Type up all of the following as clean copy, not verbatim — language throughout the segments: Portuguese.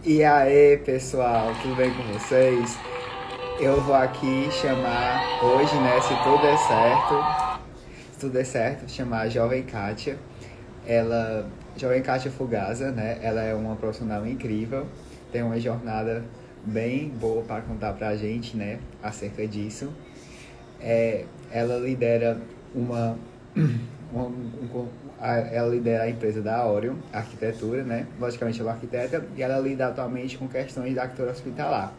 E aí, pessoal, tudo bem com vocês? Eu vou aqui chamar hoje, né, se tudo der certo, chamar a Jovem Kátia. Jovem Kátia Fugasa, né? Ela é uma profissional incrível, tem uma jornada bem boa para contar pra gente, né, acerca disso. Ela lidera uma, uma- ela lidera a empresa da Orion Arquitetura, né? Logicamente ela é arquiteta e ela lida atualmente com questões da arquitetura hospitalar.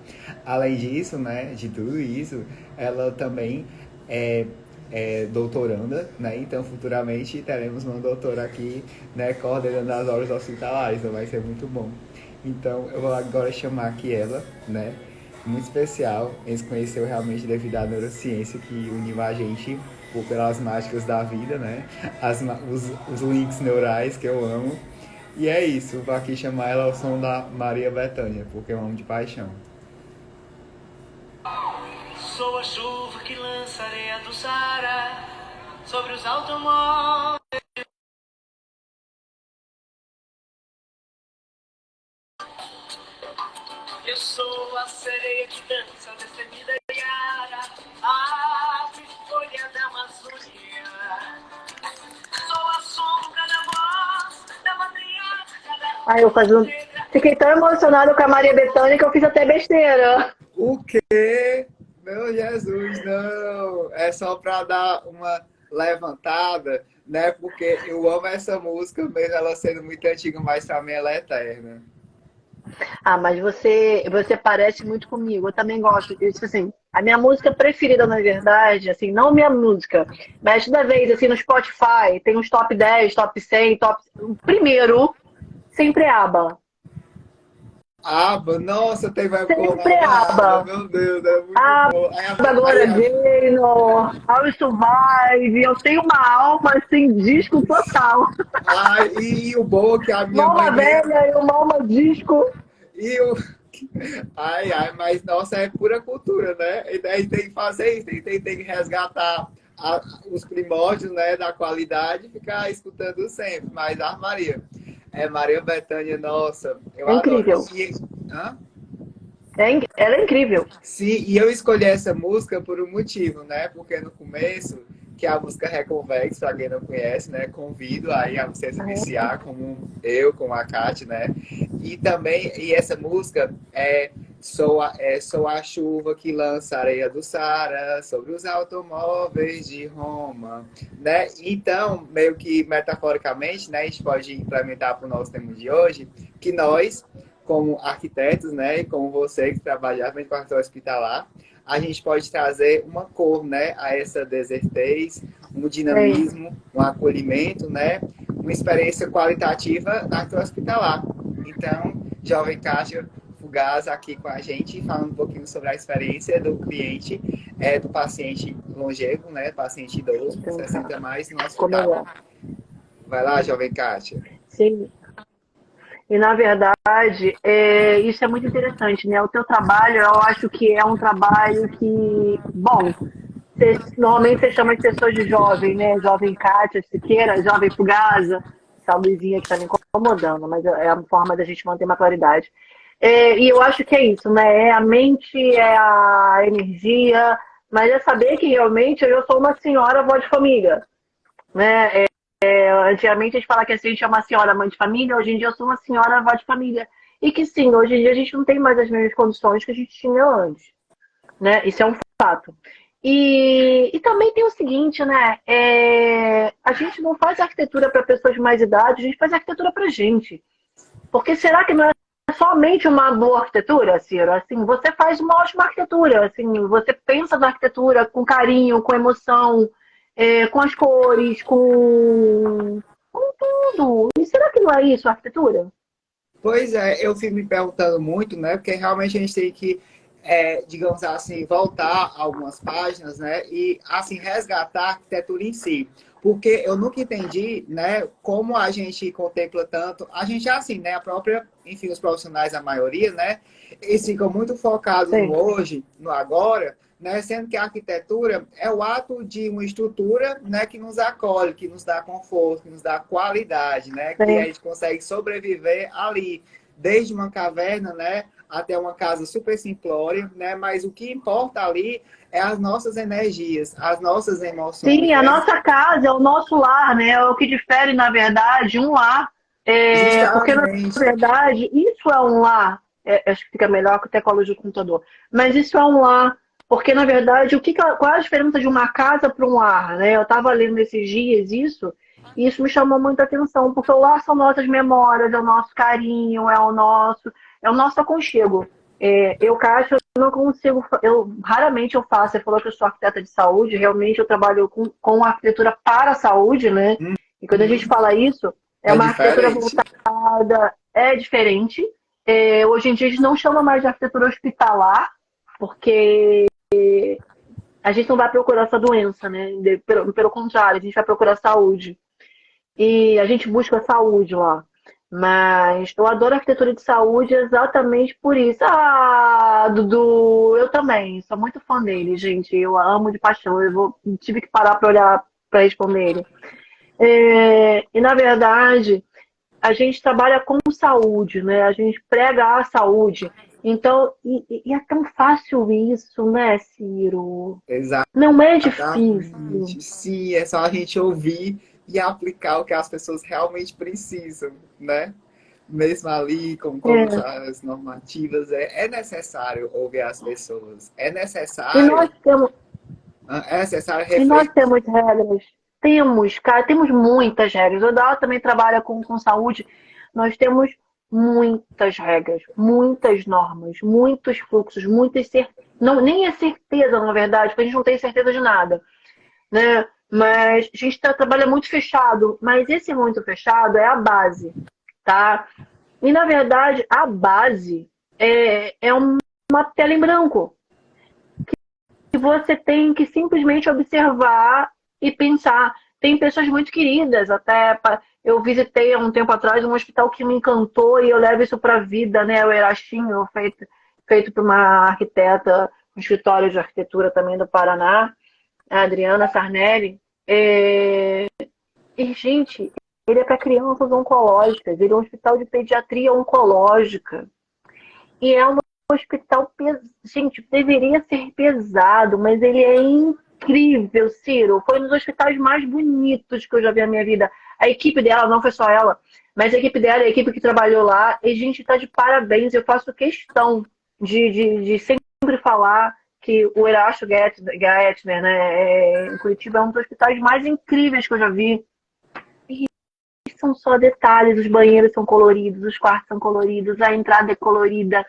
Além disso, né, de tudo isso, ela também é, é doutoranda, né? Então futuramente teremos uma doutora aqui, né, coordenando as obras hospitalares, então vai ser muito bom. Então eu vou agora chamar aqui ela, né? Muito especial. Eles conheceu realmente devido à neurociência que uniu a gente pelas mágicas da vida, né? Os links neurais que eu amo. E é isso, vou aqui chamar ela ao som da Maria Bethânia, porque eu amo de paixão. Sou a chuva que lança areia do Saara sobre os automóveis. Eu sou a sereia que dança destemida Yara, a folha da Amazônia. Sou a sombra da voz da madriaga. Aí eu fazendo. Fiquei tão emocionada com a Maria Bethânia que eu fiz até besteira. O quê? Meu Jesus, não! É só pra dar uma levantada, né? Porque eu amo essa música, mesmo ela sendo muito antiga, mas pra mim ela é eterna. Ah, mas você parece muito comigo. Eu também gosto disso, assim. A minha música preferida, na verdade, assim, não minha música, mas toda vez, assim, no Spotify, tem uns top 10, top 100, top. O primeiro, sempre é ABBA. Aba, nossa, tem vai Sempre é colada, ABBA. meu Deus, é muito bom. ABBA, Gloria Gaynor, How to Survive. Eu tenho uma alma, assim, disco total. o bom é que a minha Uma mãe alma velha e uma alma disco. e o mas nossa, é pura cultura, né? E daí tem que fazer isso, tem que resgatar os primórdios, né, da qualidade e ficar escutando sempre. Mas a Maria, Maria Bethânia, nossa, eu É adoro. incrível. Hã? Ela é incrível. Sim, e eu escolhi essa música por um motivo, né? Porque no começo, que é a música Reconvex, para quem não conhece, né? Convido aí a você se viciar, como eu, com a Kátia, né? E também, e essa música sou a chuva que lança areia do Saara sobre os automóveis de Roma, né? Então, meio que metaforicamente, né? A gente pode implementar para o nosso tema de hoje, que nós como arquitetos, né, e como você que trabalha com a arquitetura hospitalar, a gente pode trazer uma cor, né, a essa desertez, um É. dinamismo, um acolhimento, né, uma experiência qualitativa na arquitetura hospitalar. Então, Jovem Caixa Fugaz aqui com a gente, falando um pouquinho sobre a experiência do cliente, do paciente longevo, né, paciente idoso, Então, 60 mais no ficou hospital. melhor. Vai lá, Jovem Caixa. Sim. E, na verdade, isso é muito interessante, né? O teu trabalho, eu acho que é um trabalho que, bom, normalmente você chama as pessoas de jovem, né? Jovem Kátia, Siqueira, jovem Fugasa, essa luzinha que está me incomodando, mas é a forma da gente manter uma claridade. E eu acho que é isso, né? É a mente, é a energia, mas é saber que realmente eu sou uma senhora avó de família, né? Antigamente a gente fala que a gente é uma senhora mãe de família, hoje em dia eu sou uma senhora avó de família. E que sim, hoje em dia a gente não tem mais as mesmas condições que a gente tinha antes, né? Isso é um fato. E também tem o seguinte, né? A gente não faz arquitetura para pessoas de mais idade, a gente faz arquitetura para gente. Porque será que não é somente uma boa arquitetura, Ciro? Assim, você faz uma ótima arquitetura, assim, você pensa na arquitetura com carinho, com emoção, com as cores, com tudo. E será que não é isso a arquitetura? Pois é, eu fico me perguntando muito, né? Porque realmente a gente tem que, digamos assim, voltar algumas páginas, né? E, assim, resgatar a arquitetura em si. Porque eu nunca entendi, né? Como a gente contempla tanto. A gente é assim, né? A própria, enfim, os profissionais, a maioria, né? Eles ficam muito focados no Sim, hoje, no agora, né? Sendo que a arquitetura é o ato de uma estrutura, né, que nos acolhe, que nos dá conforto, que nos dá qualidade, né? Que a sim. gente consegue sobreviver ali, desde uma caverna, né, até uma casa super simplória, né, mas o que importa ali é as nossas energias, as nossas emoções, Sim, a né? nossa casa é o nosso lar, né? É o que difere, na verdade, um lar. Porque, na Justamente, verdade, isso é um lar. Acho que fica melhor que até com a luz do computador. Mas isso é um lar. Porque, na verdade, qual é a diferença de uma casa para um lar, né? Eu estava lendo esses dias isso, e isso me chamou muita atenção, porque o lar são nossas memórias, é o nosso carinho, é o nosso aconchego. Cássio, eu não consigo, raramente eu faço. Você falou que eu sou arquiteta de saúde, realmente eu trabalho com arquitetura para a saúde, né? E quando a gente uhum, fala isso, é é uma arquitetura diferente. voltada, é diferente. Hoje em dia a gente não chama mais de arquitetura hospitalar, porque a gente não vai procurar essa doença, né? Pelo contrário, a gente vai procurar saúde. E a gente busca saúde lá. Mas eu adoro arquitetura de saúde exatamente por isso. Ah, Dudu, eu também. Sou muito fã dele, gente. Eu amo de paixão. Tive que parar para olhar para responder ele. E na verdade, a gente trabalha com saúde, né? A gente prega a saúde. Então, e é tão fácil isso, né, Ciro? Não é difícil. Exatamente. Sim, é só a gente ouvir e aplicar o que as pessoas realmente precisam, né? Mesmo ali, como É. as normativas, é necessário ouvir as pessoas. E nós temos, É necessário e nós refletir. temos regras. Temos, cara, temos muitas regras. O Dal também trabalha com saúde. Nós temos muitas regras, muitas normas, muitos fluxos, muitas não, nem é certeza, na verdade, porque a gente não tem certeza de nada, né? Mas a gente trabalha muito fechado, mas esse muito fechado é a base, tá? E na verdade a base é uma tela em branco que você tem que simplesmente observar e pensar. Tem pessoas muito queridas, até eu visitei há um tempo atrás um hospital que me encantou e eu levo isso para a vida, né? O Erastinho, feito por uma arquiteta, um escritório de arquitetura também do Paraná, a Adriana Sarnelli. E, gente, ele é para crianças oncológicas, ele é um hospital de pediatria oncológica. E é um hospital pesado. Gente, deveria ser pesado, mas ele é incrível, Ciro. Foi um dos hospitais mais bonitos que eu já vi na minha vida. A equipe dela, não foi só ela, mas a equipe dela, a equipe que trabalhou lá, e a gente está de parabéns. Eu faço questão de sempre falar que o Erasto Gettner, né, em Curitiba, é um dos hospitais mais incríveis que eu já vi. São só detalhes, os banheiros são coloridos, os quartos são coloridos, a entrada é colorida,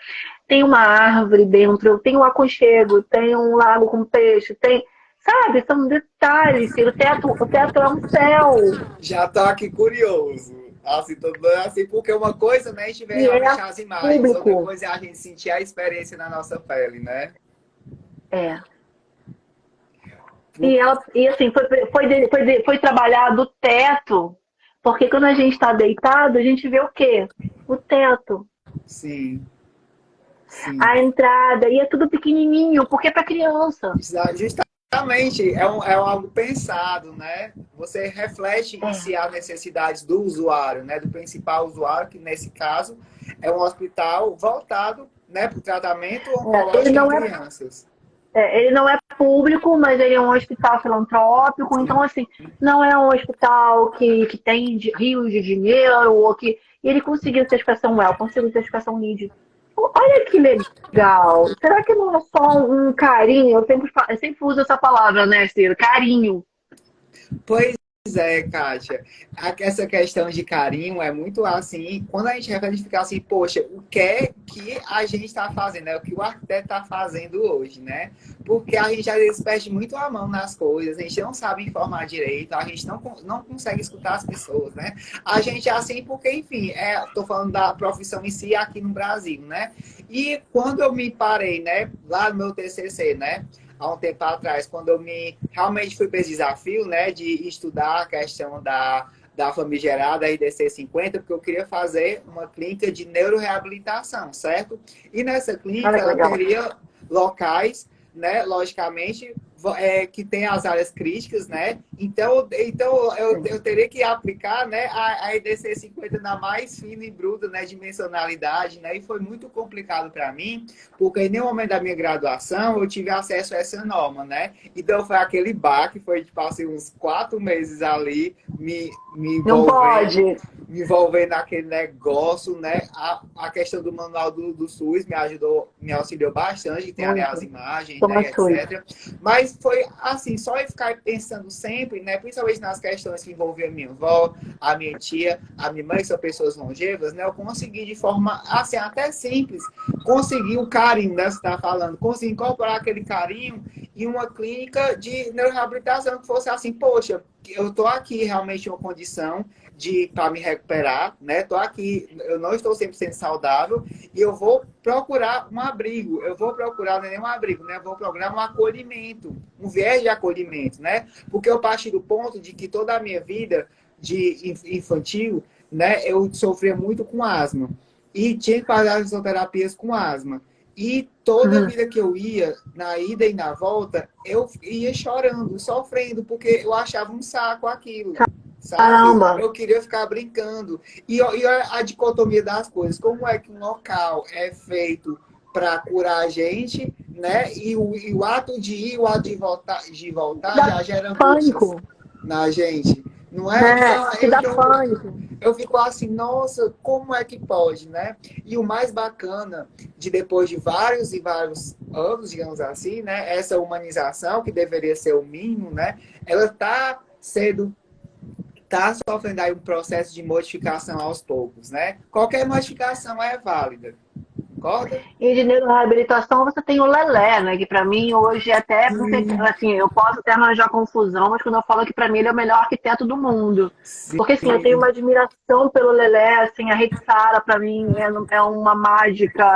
tem uma árvore dentro, tem um aconchego, tem um lago com peixe, tem, sabe, são detalhes. O teto é um céu Já tô aqui curioso. Assim, assim, porque uma coisa, né, a gente vê e é realmente as imagens, outra público. coisa é a gente sentir a experiência na nossa pele, né? É. E assim, foi trabalhado o teto, porque quando a gente está deitado, a gente vê o quê? O teto, Sim, sim. a entrada, e é tudo pequenininho, porque é para criança. Justamente, é algo pensado, né? Você reflete em É. si as necessidades do usuário, né? Do principal usuário, que nesse caso é um hospital voltado, né, para o tratamento Ele oncológico em não é crianças. Ele não é público, mas ele é um hospital filantrópico, então, assim, não é um hospital que tem rios de dinheiro, e ele conseguiu certificação WELL, conseguiu certificação LEED. Olha que legal! Será que não é só um carinho? Eu sempre uso essa palavra, né, Ciro? Carinho. Pois é, Kátia. Essa questão de carinho é muito assim. Quando a gente reflete, a gente fica assim, poxa, o que é que a gente está fazendo? É o que o arquiteto está fazendo hoje, né? Porque a gente às vezes perde muito a mão nas coisas, a gente não sabe informar direito, a gente não consegue escutar as pessoas, né? A gente é assim porque, enfim, estou falando da profissão em si aqui no Brasil, né? E quando eu me parei, né, lá no meu TCC, né? Há um tempo atrás, quando eu realmente fui para esse desafio, né, de estudar a questão da famigerada RDC 50, porque eu queria fazer uma clínica de neuroreabilitação, certo? E nessa clínica Olha que ela legal. teria locais, né, logicamente, que tem as áreas críticas, né? Então eu teria que aplicar, né, a EDC 50 na mais fina e bruta, né, dimensionalidade, né? E foi muito complicado para mim, porque em nenhum momento da minha graduação eu tive acesso a essa norma, né? Então foi aquele baque, foi tipo assim, uns 4 meses ali me Não envolvendo pode. me envolvendo naquele negócio, né? A questão do manual do SUS me ajudou, me auxiliou bastante, tem ali as Muito. imagens, Toma né, SUS. etc. Mas foi assim, só eu ficar pensando sempre, né, principalmente nas questões que envolviam a minha avó, a minha tia, a minha mãe, que são pessoas longevas, né? Eu consegui de forma, assim, até simples, conseguir o carinho, né, você está falando, consegui incorporar aquele carinho em uma clínica de neuroreabilitação que fosse assim, poxa, eu tô aqui realmente em uma condição para me recuperar, né? Tô aqui, eu não estou 100% saudável e eu vou procurar um abrigo. Eu vou procurar, não é nem um abrigo, né? Eu vou procurar um acolhimento, um viés de acolhimento, né? Porque eu parti do ponto de que toda a minha vida de infantil, né? Eu sofria muito com asma e tinha que fazer as fisioterapias com asma. E toda Uhum. vida que eu ia, na ida e na volta, eu ia chorando, sofrendo, porque eu achava um saco aquilo, sabe? Caramba. Eu queria ficar brincando. E a dicotomia das coisas, como é que um local é feito para curar a gente, né? E o ato de ir, o ato de voltar Dá já gera angústias pânico, na gente, não é? né? Então, Te eu, dá então pânico. eu fico assim, nossa, como é que pode, né? E o mais bacana de depois de vários e vários anos, digamos assim, né? Essa humanização, que deveria ser o mínimo, né? Ela tá sofrendo aí um processo de modificação aos poucos, né? Qualquer modificação é válida, concorda? Em engenheiro de reabilitação você tem o Lelé, né? Que pra mim hoje é até, não sei, Sim, assim, eu posso até arranjar confusão, mas quando eu falo que pra mim ele é o melhor arquiteto do mundo. Porque assim, eu tenho uma sim, admiração pelo Lelé, assim, a Rita Sara pra mim é uma mágica,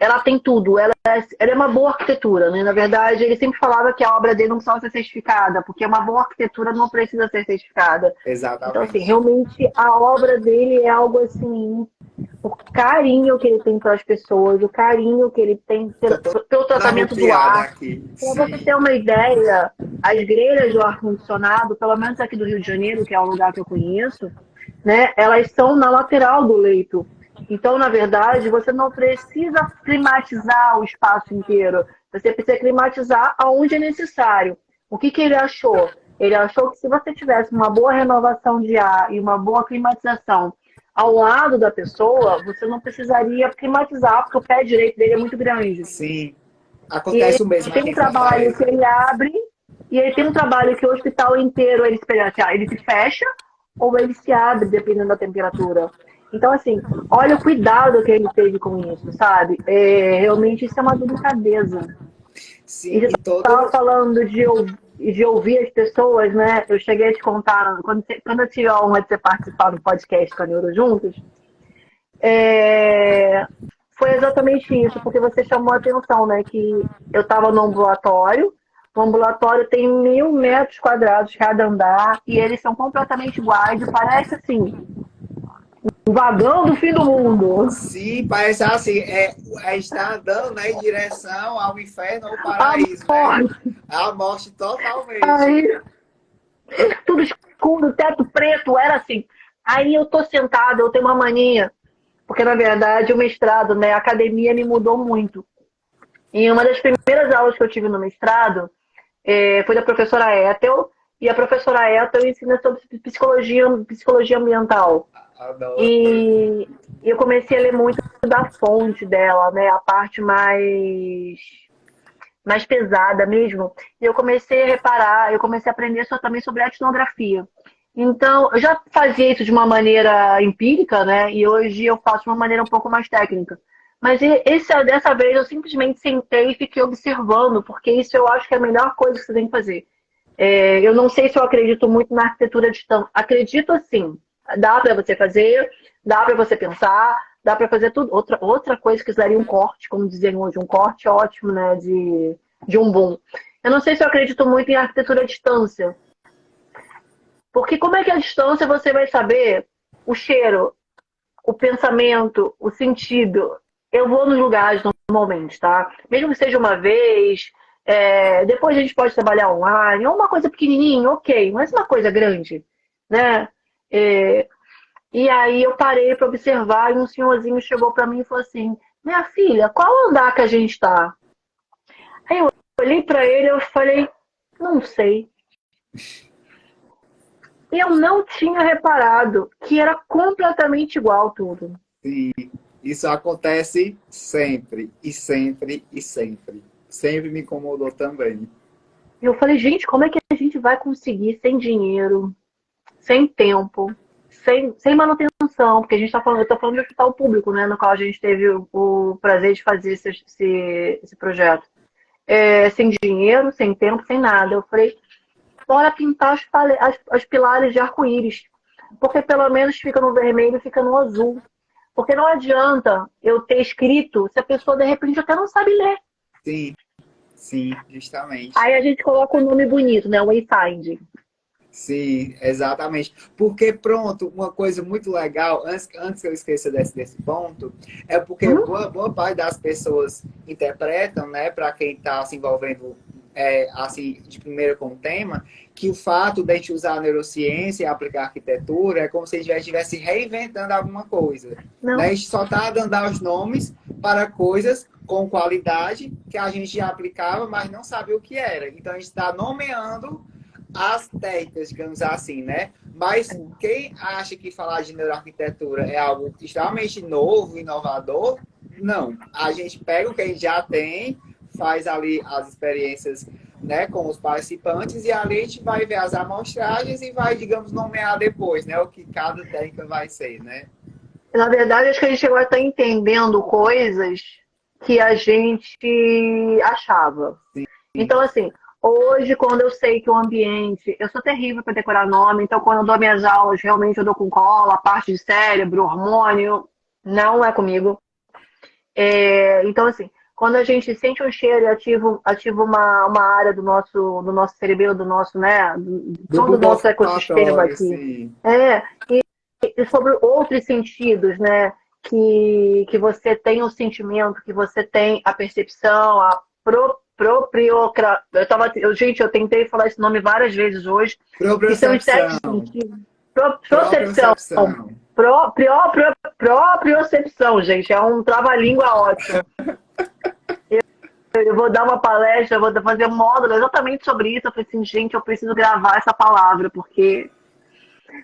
ela tem tudo, ela é uma boa arquitetura, né? Na verdade, ele sempre falava que a obra dele não precisava ser certificada, porque uma boa arquitetura não precisa ser certificada. Então, assim, exatamente. realmente a obra dele é algo assim, o carinho que ele tem pelas pessoas, o carinho que ele tem Tô pelo toda tratamento do arrupiada ar. aqui, Para você ter sim. uma ideia, as grelhas do ar-condicionado, pelo menos aqui do Rio de Janeiro, que é um lugar que eu conheço, né, elas são na lateral do leito. Então, na verdade, você não precisa climatizar o espaço inteiro. Você precisa climatizar aonde é necessário. O que ele achou? Ele achou que se você tivesse uma boa renovação de ar e uma boa climatização ao lado da pessoa, você não precisaria climatizar, porque o pé direito dele é muito grande. Sim, E ele acontece o mesmo tem aqui um em trabalho que Fortaleza. ele abre, e ele tem um trabalho que o hospital inteiro ele se fecha ou ele se abre, dependendo da temperatura. Então, assim, olha o cuidado que ele teve com isso, sabe? Realmente isso é uma delicadeza. E Sim, você e estava todo. falando de ouvir as pessoas, né? Eu cheguei a te contar, quando eu tive a honra de você participar do podcast com a Neuro Juntos, é, foi exatamente isso, porque você chamou a atenção, né? Que eu estava no ambulatório, o ambulatório tem 1.000 metros quadrados cada andar e eles são completamente iguais e parece assim, um vagão do fim do mundo. Sim, parece assim, a gente está andando, né, em direção ao inferno ou ao A paraíso, né? morte, A morte totalmente. aí, tudo escuro, teto preto, era assim. Aí eu tô sentada, eu tenho uma mania, porque na verdade o mestrado, né, a academia me mudou muito. E uma das primeiras aulas que eu tive no mestrado foi da professora Ethel, e a professora Ethel ensina sobre psicologia ambiental. Adoro. E eu comecei a ler muito da fonte dela, né, a parte mais pesada mesmo. E eu comecei a reparar, eu comecei a aprender também sobre etnografia. Então, eu já fazia isso de uma maneira empírica, né? E hoje eu faço de uma maneira um pouco mais técnica. Mas dessa vez eu simplesmente sentei e fiquei observando, porque isso eu acho que é a melhor coisa que você tem que fazer. Eu não sei se eu acredito muito na arquitetura de distância. Acredito sim. Dá para você fazer, dá para você pensar, dá para fazer tudo. Outra coisa que daria um corte, como dizem hoje, um corte ótimo, né? De um boom. Eu não sei se eu acredito muito em arquitetura à distância. Porque como é que à distância você vai saber o cheiro, o pensamento, o sentido? Eu vou nos lugares normalmente, tá? Mesmo que seja uma vez, Depois a gente pode trabalhar online, ou uma coisa pequenininha, ok, mas uma coisa grande, né? É, e aí eu parei para observar e um senhorzinho chegou para mim e falou assim: minha filha, qual andar que a gente está? Aí eu olhei para ele e eu falei: não sei. E eu não tinha reparado que era completamente igual tudo. Sim, isso acontece sempre, e sempre, e sempre. Sempre me incomodou também. E eu falei: gente, como é que a gente vai conseguir sem dinheiro, sem tempo, sem manutenção? Porque a gente está falando, eu estou falando de hospital público, né, no qual a gente teve o prazer de fazer esse projeto. Sem dinheiro, sem tempo, sem nada. Eu falei: bora pintar as pilares de arco-íris. Porque pelo menos fica no vermelho, fica no azul. Porque não adianta eu ter escrito se a pessoa de repente até não sabe ler. Sim, sim, justamente. Aí a gente coloca o nome bonito, né? Wayfind. Sim, exatamente. Porque, pronto, uma coisa muito legal, antes que eu esqueça desse ponto, é porque Hum? boa parte das pessoas interpretam, né, para quem está se envolvendo assim, de primeira com o tema, que o fato de a gente usar a neurociência e aplicar arquitetura é como se a gente estivesse reinventando alguma coisa. Né? A Não. gente só está dando os nomes para coisas com qualidade que a gente já aplicava, mas não sabia o que era. Então, a gente está nomeando as técnicas, digamos assim, né? Mas quem acha que falar de neuroarquitetura é algo extremamente novo, inovador, não. A gente pega o que a gente já tem, faz ali as experiências, né, com os participantes e ali a gente vai ver as amostragens e vai, digamos, nomear depois, né, o que cada técnica vai ser, né? Na verdade, acho que a gente agora está entendendo coisas que a gente achava. Sim, Então, assim, hoje, quando eu sei que o ambiente. Eu sou terrível para decorar nome, então, quando eu dou minhas aulas, realmente eu dou com cola, parte de cérebro, hormônio, não é comigo. Então, assim, quando a gente sente um cheiro e ativa uma área do nosso cerebelo, do nosso, né, do todo o bulbo nosso ecossistema olfatório, aqui. sim. É, e sobre outros sentidos, né? Que você tem o sentimento, que você tem a percepção, a propriocra... Gente, eu tentei falar esse nome várias vezes hoje, que são os sete Propriocepção, sentidos. Procepção. propriocepção. Propriocepção, gente. É um trava-língua ótimo. Eu vou dar uma palestra, eu vou fazer um módulo exatamente sobre isso. Eu falei assim, gente, eu preciso gravar essa palavra, porque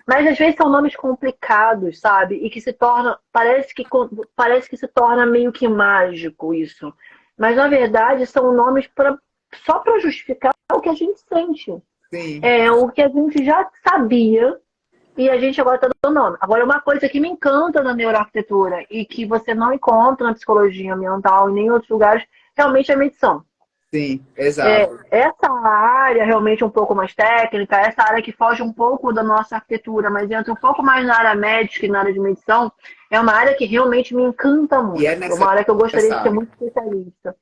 mas às vezes são nomes complicados, sabe? E que se torna, parece que se torna meio que mágico isso. Mas na verdade são nomes só para justificar o que a gente sente. Sim, É o que a gente já sabia e a gente agora está dando nome. Agora, uma coisa que me encanta na neuroarquitetura e que você não encontra na psicologia ambiental e nem em outros lugares, realmente é a medição. sim, exato. Essa área realmente um pouco mais técnica, essa área que foge um pouco da nossa arquitetura, mas entra um pouco mais na área médica e na área de medição, é uma área que realmente me encanta E é muito. É uma área que eu gostaria de ser necessário. muito especialista.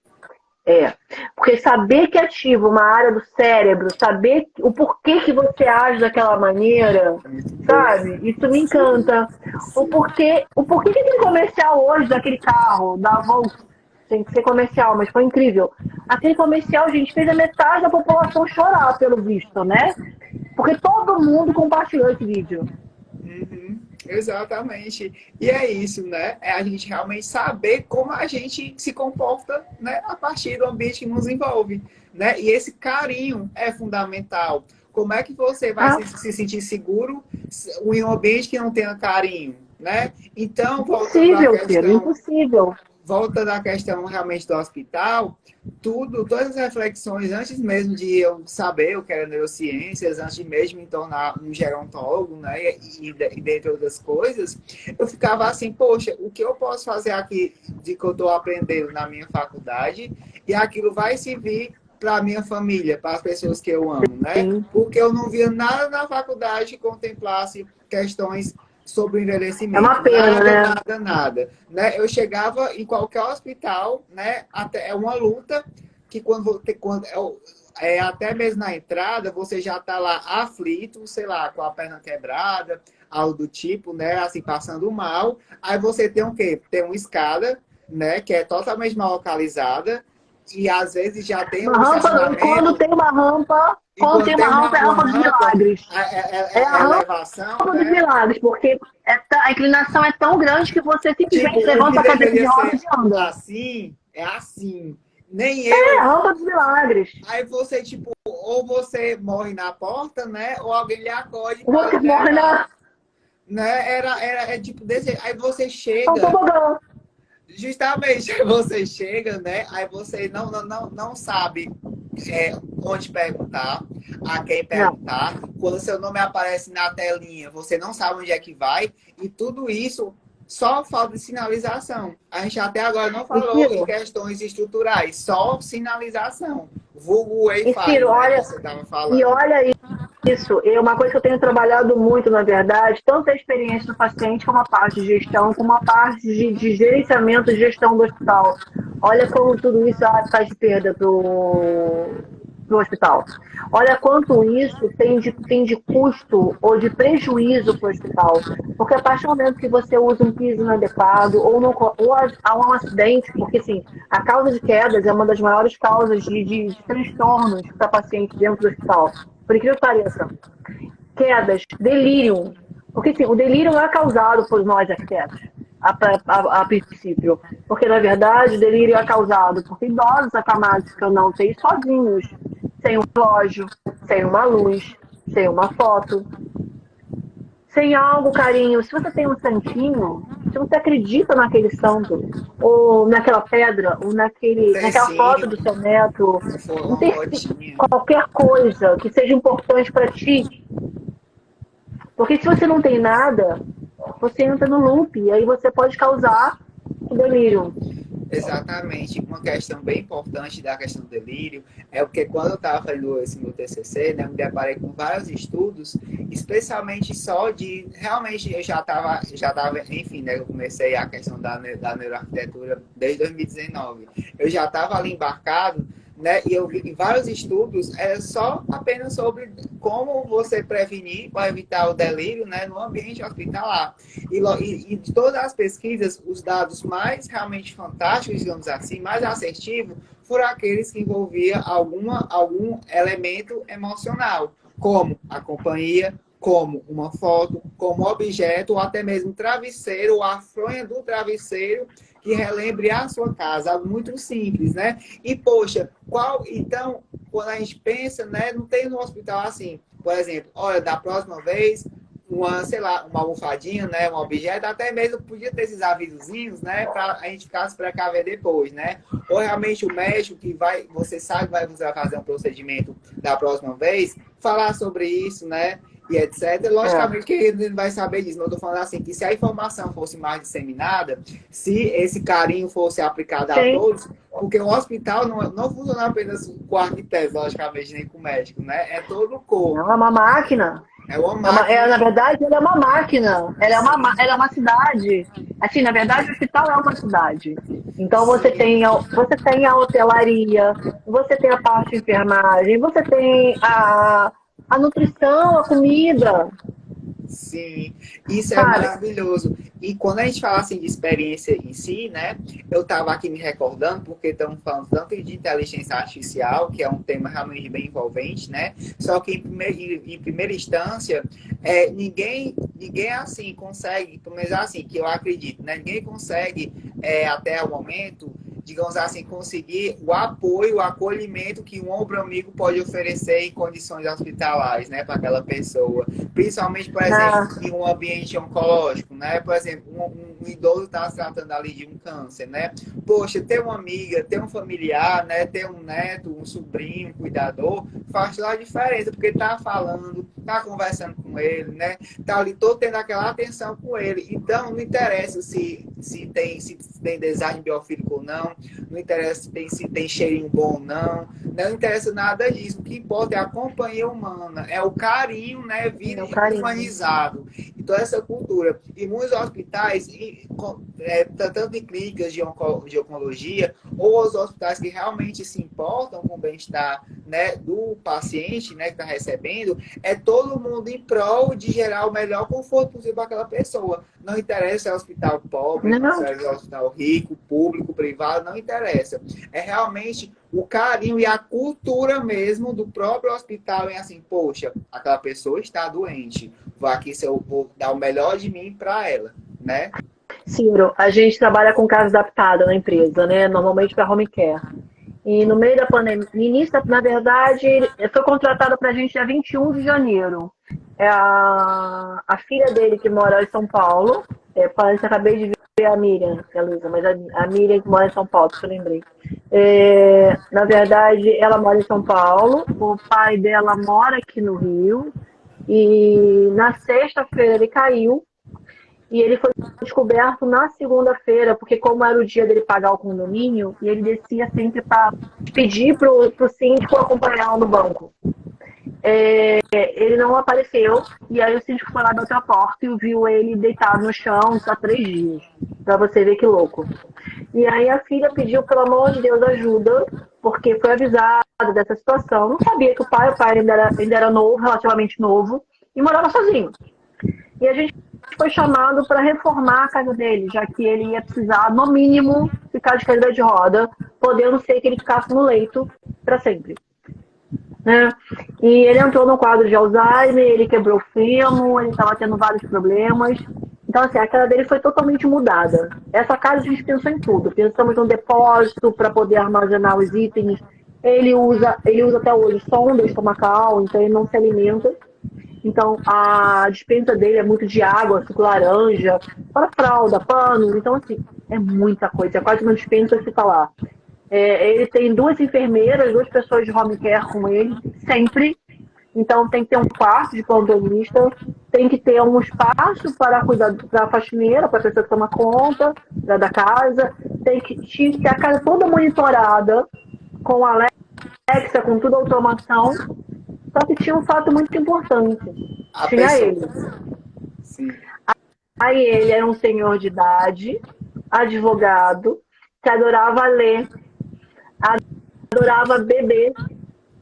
Porque saber que ativa uma área do cérebro, saber o porquê que você age daquela maneira, É muito bom. sabe? Isso me Sim, encanta. sim. O porquê que tem comercial hoje daquele carro, da Volkswagen, tem que ser comercial, mas foi incrível. Aquele comercial, gente, fez a metade da população chorar, pelo visto, né? Porque todo mundo compartilhou esse vídeo. Uhum, exatamente. E é isso, né? É a gente realmente saber como a gente se comporta, né, a partir do ambiente que nos envolve, né? E esse carinho é fundamental. Como é que você vai Ah, se sentir seguro em um ambiente que não tenha carinho, né? Então, impossível, Ciro, impossível. volta da questão realmente do hospital, todas as reflexões, antes mesmo de eu saber o que era neurociências, antes mesmo de me tornar um gerontólogo, né, e dentre outras coisas, eu ficava assim, poxa, o que eu posso fazer aqui de que eu estou aprendendo na minha faculdade e aquilo vai servir para a minha família, para as pessoas que eu amo, né? Sim. Porque eu não via nada na faculdade que contemplasse questões sobre o É uma envelhecimento. pena, Nada, né? nada, nada. Né? Eu chegava em qualquer hospital, né? Até, é uma luta que até mesmo na entrada, você já está lá aflito, sei lá, com a perna quebrada, algo do tipo, né? Assim, passando mal. Aí você tem o quê? Tem uma escada, né? Que é totalmente mal localizada. E às vezes já tem Uma um rampa, quando estacionamento. tem uma rampa, E quando quando tem tem uma rampa, é a rampa dos milagres. É a a rampa elevação, dos né? milagres, porque a inclinação é tão grande que você Tipo, simplesmente o que levanta a cadeira de deveria rodas ser e anda. assim, é assim. Nem É eu. a rampa dos milagres. Aí você, tipo, ou você morre na porta, né? Ou alguém lhe acode para Você lhe morre levar. na Né? É tipo desse. Aí você é um chega. tobogã. Justamente, você chega, né? Aí você não sabe onde perguntar, a quem Não, perguntar. Quando seu nome aparece na telinha, você não sabe onde é que vai. E tudo isso só falta de sinalização. A gente até agora não e falou em Ciro, questões estruturais, só sinalização. Vulgo e Wi-Fi, Ciro, né? olha, Você estava e falando. olha isso, é uma coisa que eu tenho trabalhado muito, na verdade, tanto a experiência do paciente, como a parte de gestão, como a parte de gerenciamento e gestão do hospital. Olha como tudo isso faz de perda para o hospital. Olha quanto isso tem de custo ou de prejuízo para o hospital. Porque a partir do momento que você usa um piso inadequado ou há um acidente, porque assim, a causa de quedas é uma das maiores causas de transtornos para pacientes dentro do hospital. Por incrível que pareça, quedas, delírio. Porque sim, o delírio não é causado por nós arquitetos, a princípio. Porque, na verdade, o delírio é causado por idosos acamados que eu não sei sozinhos, sem um relógio, sem uma luz, sem uma foto, sem algo, carinho. Se você tem um santinho, se você acredita naquele santo, ou naquela pedra, ou naquela foto Tercinho, do seu neto, se for um uma fotinha. qualquer coisa que seja importante para ti, porque se você não tem nada, você entra no loop e aí você pode causar o delírio. Exatamente. Uma questão bem importante da questão do delírio é porque quando eu estava fazendo esse meu TCC, né, eu me deparei com vários estudos, especialmente só de... Realmente, eu já tava enfim, né, eu comecei a questão da neuroarquitetura desde 2019. Eu já estava ali embarcado, né, e eu vi vários estudos só apenas sobre como você prevenir ou evitar o delírio, né, no ambiente hospitalar. E de todas as pesquisas, os dados mais realmente fantásticos, digamos assim, mais assertivos, foram aqueles que envolviam algum elemento emocional, como a companhia, como uma foto, como objeto, ou até mesmo travesseiro, ou a fronha do travesseiro, que relembre a sua casa, algo muito simples, né? E, poxa, então, quando a gente pensa, né, não tem no hospital assim, por exemplo, olha, da próxima vez uma, sei lá, uma almofadinha, né, um objeto, até mesmo podia ter esses avisozinhos, né, para a gente ficar se precaver depois, né? Ou realmente o médico que você sabe que você vai fazer um procedimento da próxima vez, falar sobre isso, né? E etc. É. Logicamente que ele não vai saber disso, mas eu tô falando assim, que se a informação fosse mais disseminada, se esse carinho fosse aplicado a Sim, todos, porque o hospital não funciona apenas com arquiteto, logicamente, nem com médico, né? É todo o corpo. ela é uma máquina. É uma máquina. Na verdade, ela é uma máquina. Sim, Ela é uma cidade. Assim, na verdade, o hospital é uma cidade. Então, sim, você tem a hotelaria, você tem a parte de enfermagem, você tem a nutrição, a comida, sim. Isso é sabe? maravilhoso. E quando a gente fala assim de experiência em si, né? Eu estava aqui me recordando, porque estamos falando tanto de inteligência artificial, que é um tema realmente bem envolvente, né? Só que em primeira instância, ninguém assim consegue, pelo menos assim, que eu acredito, né? Ninguém consegue, até o momento, digamos assim, conseguir o apoio, o acolhimento que um ombro amigo pode oferecer em condições hospitalares, né, para aquela pessoa. Principalmente, por exemplo, Na, em um ambiente oncológico, né? Por exemplo, um idoso está se tratando ali de um câncer, né? Poxa, ter uma amiga, ter um familiar, né? Ter um neto, um sobrinho, um cuidador, faz toda a diferença, porque tá falando, tá conversando com ele, né? Tá ali todo tendo aquela atenção com ele. Então, não interessa se tem design biofílico ou não interessa se tem cheirinho bom ou não interessa nada disso. O que importa é a companhia humana, é o carinho, né, meu carinho. humanizado. Então, essa cultura. E muitos hospitais, tanto em clínicas de oncologia, ou os hospitais que realmente se importam com o bem-estar, né, do paciente, né, que está recebendo, é todo mundo em prol de gerar o melhor conforto possível para aquela pessoa. Não interessa se é hospital pobre, Não, se é hospital rico, público, privado, não interessa. É realmente o carinho e a cultura mesmo do próprio hospital em assim, poxa, aquela pessoa está doente, vou aqui se eu vou dar o melhor de mim para ela, né? Ciro, a gente trabalha com casa adaptada na empresa, né? Normalmente para home care. E no meio da pandemia, no início, na verdade, foi contratada para a gente dia 21 de janeiro. É a filha dele que mora em São Paulo. Parece que acabei de ver a Miriam, a Luísa, mas a Miriam que mora em São Paulo, que eu lembrei. Na verdade, ela mora em São Paulo, o pai dela mora aqui no Rio. E na sexta-feira ele caiu. E ele foi descoberto na segunda-feira, porque como era o dia dele pagar o condomínio, e ele descia sempre para pedir pro síndico acompanhá-lo no banco. Ele não apareceu, e aí o síndico foi lá da outra porta e viu ele deitado no chão há 3 dias. Pra você ver que louco. E aí a filha pediu, pelo amor de Deus, ajuda, porque foi avisada dessa situação. Não sabia que o pai ainda era novo, relativamente novo, e morava sozinho. E a gente foi chamado para reformar a casa dele, já que ele ia precisar, no mínimo, ficar de cadeira de roda, podendo ser que ele ficasse no leito para sempre. Né? E ele entrou no quadro de Alzheimer, ele quebrou o fêmur, ele estava tendo vários problemas. Então, assim, a casa dele foi totalmente mudada. Essa casa a gente pensou em tudo. Pensamos num depósito para poder armazenar os itens. Ele usa até hoje sonda estomacal, então ele não se alimenta. Então, a dispensa dele é muito de água, suco laranja, para fralda, pano. Então, assim, é muita coisa. É quase uma dispensa que fica lá. Ele tem 2 enfermeiras, 2 pessoas de home care com ele, sempre. Então, tem que ter um quarto de plantonista, tem que ter um espaço para cuidar da faxineira, para a pessoa que toma conta da casa. Tinha que ter a casa toda monitorada, com Alexa, com toda a automação. Só que tinha um fato muito importante. Tinha pessoa. ele. Sim. Aí ele era um senhor de idade, advogado, que adorava ler, adorava beber,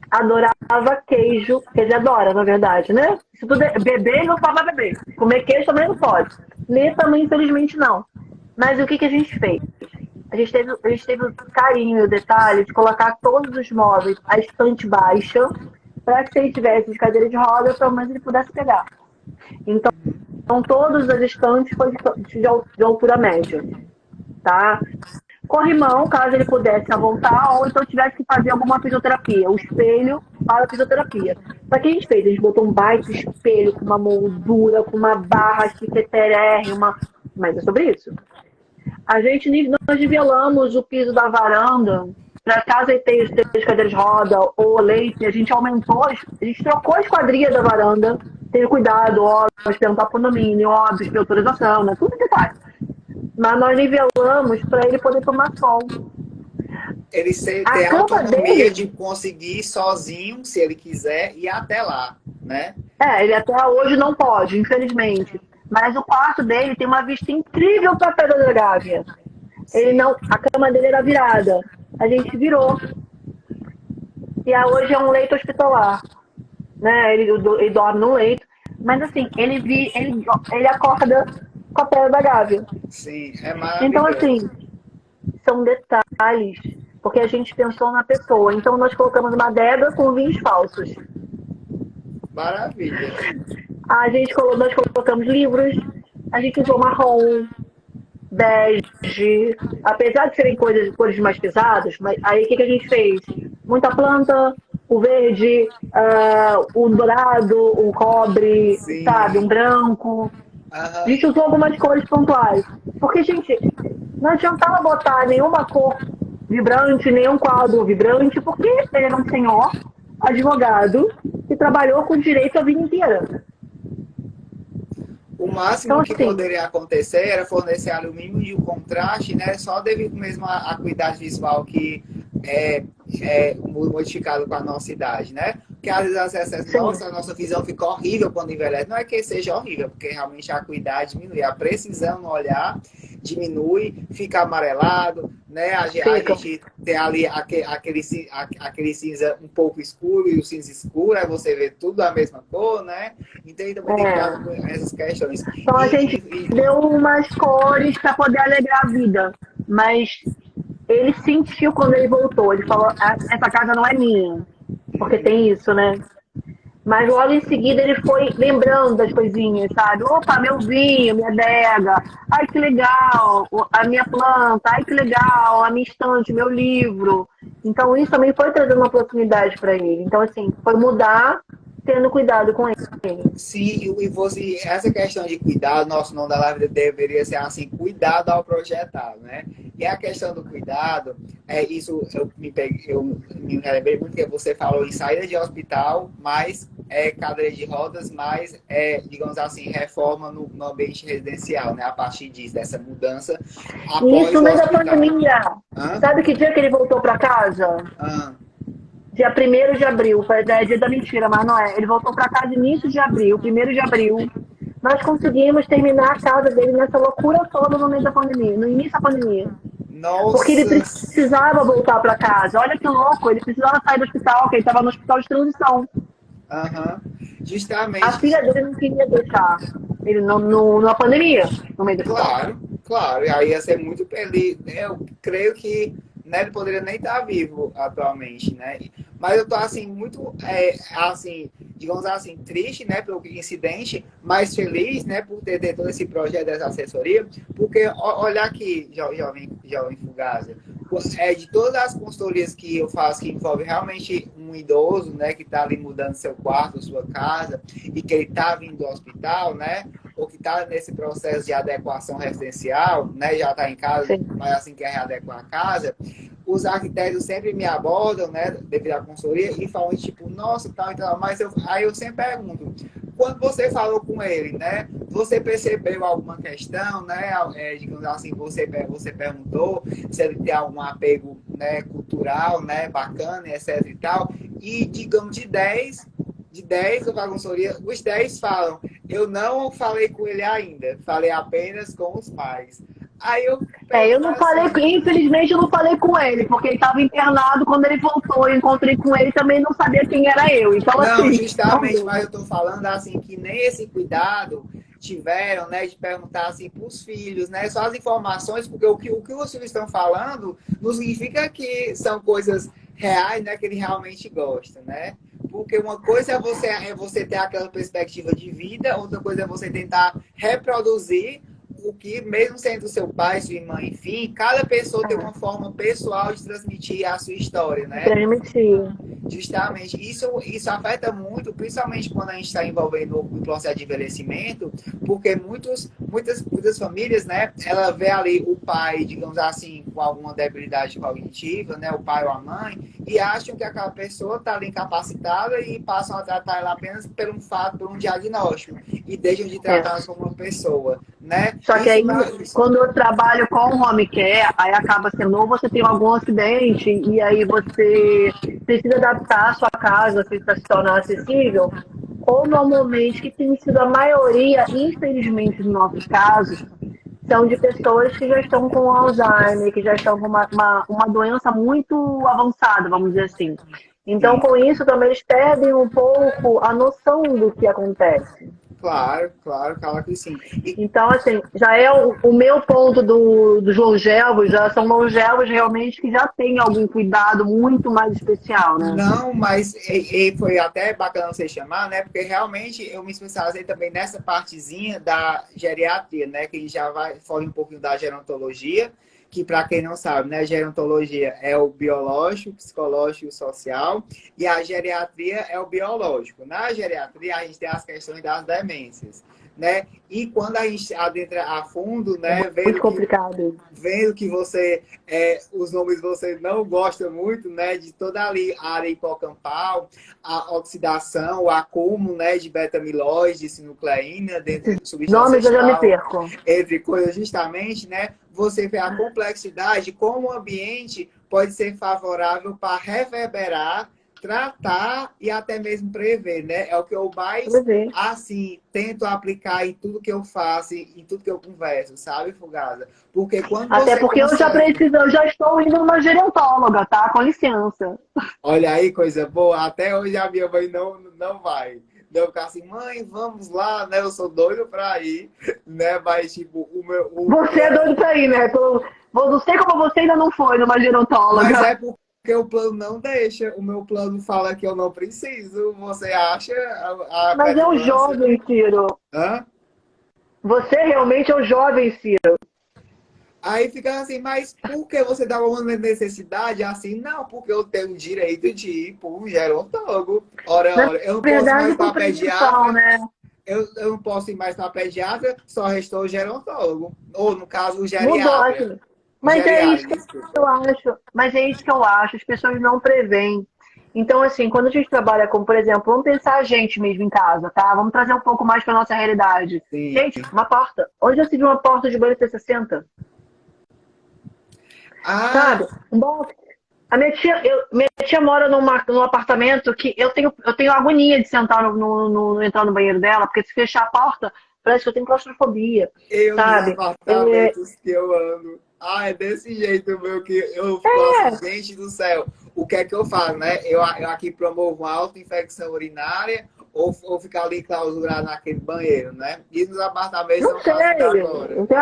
adorava queijo, que ele adora, na verdade, né? Se tudo beber, ele não pode beber. Comer queijo também não pode. Ler também, infelizmente, não. Mas o que a gente fez? A gente teve o carinho e o detalhe de colocar todos os móveis à estante baixa, para que se ele tivesse de cadeira de roda, pelo menos ele pudesse pegar. Então todas as estantes foram de altura média, tá? Corrimão, caso ele pudesse apontar, ou então tivesse que fazer alguma fisioterapia. O espelho para a fisioterapia. Só que a gente fez? A gente botou um baita espelho com uma moldura, com uma barra chiqueterérrima. Mas é sobre isso. Nós nivelamos o piso da varanda para caso ele tenha de cadeira de roda ou leite, a gente trocou a esquadria da varanda, teve cuidado, óbvio, perguntar para o condomínio, óbvio, de autorização, né? Tudo em detalhe. Mas nós nivelamos para ele poder tomar sol. Ele tem a autonomia de conseguir sozinho, se ele quiser, ir até lá, né? Ele até hoje não pode, infelizmente. Mas o quarto dele tem uma vista incrível para a Pedra da Gávea. A cama dele era virada. A gente virou. E hoje é um leito hospitalar. Né? Ele dorme no leito. Mas assim, ele acorda com a Pedra da Gávea. Sim, é maravilhoso. Então, assim, são detalhes. Porque a gente pensou na pessoa. Então, nós colocamos uma adega com vinhos falsos. Maravilha. Nós colocamos livros. A gente usou marrom, bege, apesar de serem cores mais pesadas, mas aí o que a gente fez? Muita planta, o verde, o dourado, o cobre, sim, sabe, um branco. A gente usou algumas cores pontuais. Porque, gente, não adiantava botar nenhuma cor vibrante, nenhum quadro vibrante, porque ele era um senhor advogado que trabalhou com direito a vida inteira. O máximo que poderia acontecer era fornecer ali o mínimo de um contraste, né? Só devido mesmo à acuidade visual que é modificado com a nossa idade, né? Porque às vezes a nossa visão fica horrível quando envelhece. Não é que seja horrível, porque realmente a acuidade diminui. A precisão no olhar diminui, fica amarelado, né? A gente tem ali aquele cinza um pouco escuro e o cinza escuro, aí você vê tudo a mesma cor, né? Então também tem que cuidar com essas questões. Então a gente deu umas cores para poder alegrar a vida, mas ele sentiu quando ele voltou. Ele falou, essa casa não é minha. Porque tem isso, né? Mas logo em seguida ele foi lembrando das coisinhas, sabe? Opa, meu vinho, minha adega, ai que legal, a minha planta, ai que legal, a minha estante, meu livro. Então isso também foi trazendo uma oportunidade para ele. Então, assim, foi mudar tendo cuidado com ele. Sim, e você, essa questão de cuidado, nosso nome da live deveria ser assim, cuidado ao projetar, né? E a questão do cuidado, isso eu me lembrei muito que você falou em saída de hospital, mais cadeira de rodas, mais, digamos assim, reforma no ambiente residencial, né? A partir disso, dessa mudança E isso após no o meio da hospital. pandemia. Hã? Sabe que dia que ele voltou para casa? Hã? Dia 1º de abril, foi dia da mentira, mas não é. Ele voltou para casa início de abril, 1º de abril. Nós conseguimos terminar a casa dele nessa loucura toda no meio da pandemia, no início da pandemia. Porque ele Nossa! precisava voltar para casa. Olha que louco, ele precisava sair do hospital, porque ele estava no hospital de transição. Aham. A Justamente. filha dele não queria deixar ele na pandemia, no meio do hospital. Claro, claro. E aí ia ser muito feliz. Eu creio que né, ele poderia nem estar vivo atualmente, né? Mas eu tô assim muito, assim, digamos assim, triste, né, pelo incidente, mas feliz, né, por ter todo esse projeto dessa assessoria, porque olha aqui, jovem Fugazia, de todas as consultorias que eu faço que envolve realmente um idoso, né, que está ali mudando seu quarto, sua casa, e que ele está vindo do hospital, né, ou que está nesse processo de adequação residencial, né, já está em casa, Sim. mas assim quer readequar a casa, os arquitetos sempre me abordam, né, devido à consultoria, e falam, tipo, nossa, tal e tal, mas aí eu sempre pergunto, quando você falou com ele, né, você percebeu alguma questão, né, digamos assim, você perguntou se ele tem algum apego, né, cultural, né, bacana, etc e tal, e digamos de 10 da consultoria, os 10 falam, eu não falei com ele ainda, falei apenas com os pais. Aí eu Eu pergunto não falei, assim, infelizmente eu não falei com ele, porque ele estava internado quando ele voltou. Eu encontrei com ele e também não sabia quem era eu. Então, não, assim, não justamente, deu. mas eu tô falando assim, que nem esse cuidado tiveram, né, de perguntar assim para os filhos, né, só as informações, porque o que os filhos estão falando não significa que são coisas reais, né, que ele realmente gosta, né? Porque uma coisa é você ter aquela perspectiva de vida, outra coisa é você tentar reproduzir o que, mesmo sendo seu pai, sua irmã, enfim, cada pessoa tem uma forma pessoal de transmitir a sua história, De né? transmitir. Justamente, isso afeta muito, principalmente quando a gente está envolvendo o processo de envelhecimento, porque muitas famílias, né, ela vê ali o pai, digamos assim, com alguma debilidade cognitiva, né, o pai ou a mãe, e acham que aquela pessoa está ali incapacitada e passam a tratar ela apenas por um fato, por um diagnóstico, e deixam de É. tratá-la como uma pessoa, né? Só que Isso aí, não, quando eu trabalho com home care, aí acaba sendo, ou você tem algum acidente e aí você precisa adaptar a sua casa para se tornar acessível, ou normalmente, que tem sido a maioria, infelizmente, nos nossos casos, são de pessoas que já estão com Alzheimer, que já estão com uma doença muito avançada, vamos dizer assim. Então, sim, com isso, também eles perdem um pouco a noção do que acontece. claro que sim. E Então, assim, já é o meu ponto dos longevos, já são longevos realmente que já têm algum cuidado muito mais especial, né? não, mas foi até bacana você chamar, né? Porque realmente eu me especializei também nessa partezinha da geriatria, né? Que já vai foge um pouquinho da gerontologia, que para quem não sabe, né? Gerontologia é o biológico, psicológico e social, e a geriatria é o biológico. Na geriatria a gente tem as questões das demências, né? E quando a gente adentra a fundo, É né? muito complicado. Vendo que os nomes você não gosta muito, né, de toda ali a área hipocampal, a oxidação, o acúmulo, né, de beta-amiloide, de sinucleína, dentro Esses de substância nomes eu já me geral, perco. entre coisas justamente, né, você vê a complexidade, como o ambiente pode ser favorável para reverberar, tratar e até mesmo prever, né? É o que eu mais, Vamos ver. assim, tento aplicar em tudo que eu faço, em tudo que eu converso, sabe, Fugada? Porque quando Até você porque consegue... eu já estou indo numa gerontóloga, tá? Com licença. Olha aí, coisa boa. Até hoje a minha mãe não vai. Eu ficar assim, mãe, vamos lá, né? Eu sou doido pra ir, né? Mas, tipo, Você é doido pra ir, né? Não sei como você ainda não foi numa Mas gerontóloga. é porque o plano não deixa. O meu plano fala que eu não preciso. Você acha a Mas é um petulância? jovem, Ciro. Hã? Você realmente é um jovem, Ciro. Aí fica assim, mas por que você dá uma necessidade assim? Não, porque eu tenho o direito de ir para um gerontólogo. Ora, Na ora, eu não posso verdade, mais por para prevenção, pediatra. né? Eu não posso ir mais para pediatra, só restou o gerontólogo. Ou, no caso, o Mudou, geriatra. assim. O Mas é geriatra, isso que desculpa. eu acho. Mas é isso que eu acho. As pessoas não preveem. Então, assim, quando a gente trabalha com, por exemplo, vamos pensar a gente mesmo em casa, tá? Vamos trazer um pouco mais para nossa realidade. Sim. Gente, uma porta. Onde já se viu uma porta de banheiro T60? Ah, Sabe? Um box. Minha tia mora num apartamento que eu tenho agonia de sentar entrar no banheiro dela, porque se fechar a porta, parece que eu tenho claustrofobia, eu nos sabe? É, apartamentos que eu ando. Ah, é desse jeito, meu, que eu fico assim, gente do céu. O que é que eu faço, né? Eu aqui promovo uma auto-infecção urinária ou ficar ali clausurado naquele banheiro, né? E nos apartamentos não não sei, faço ainda agora. eu tenho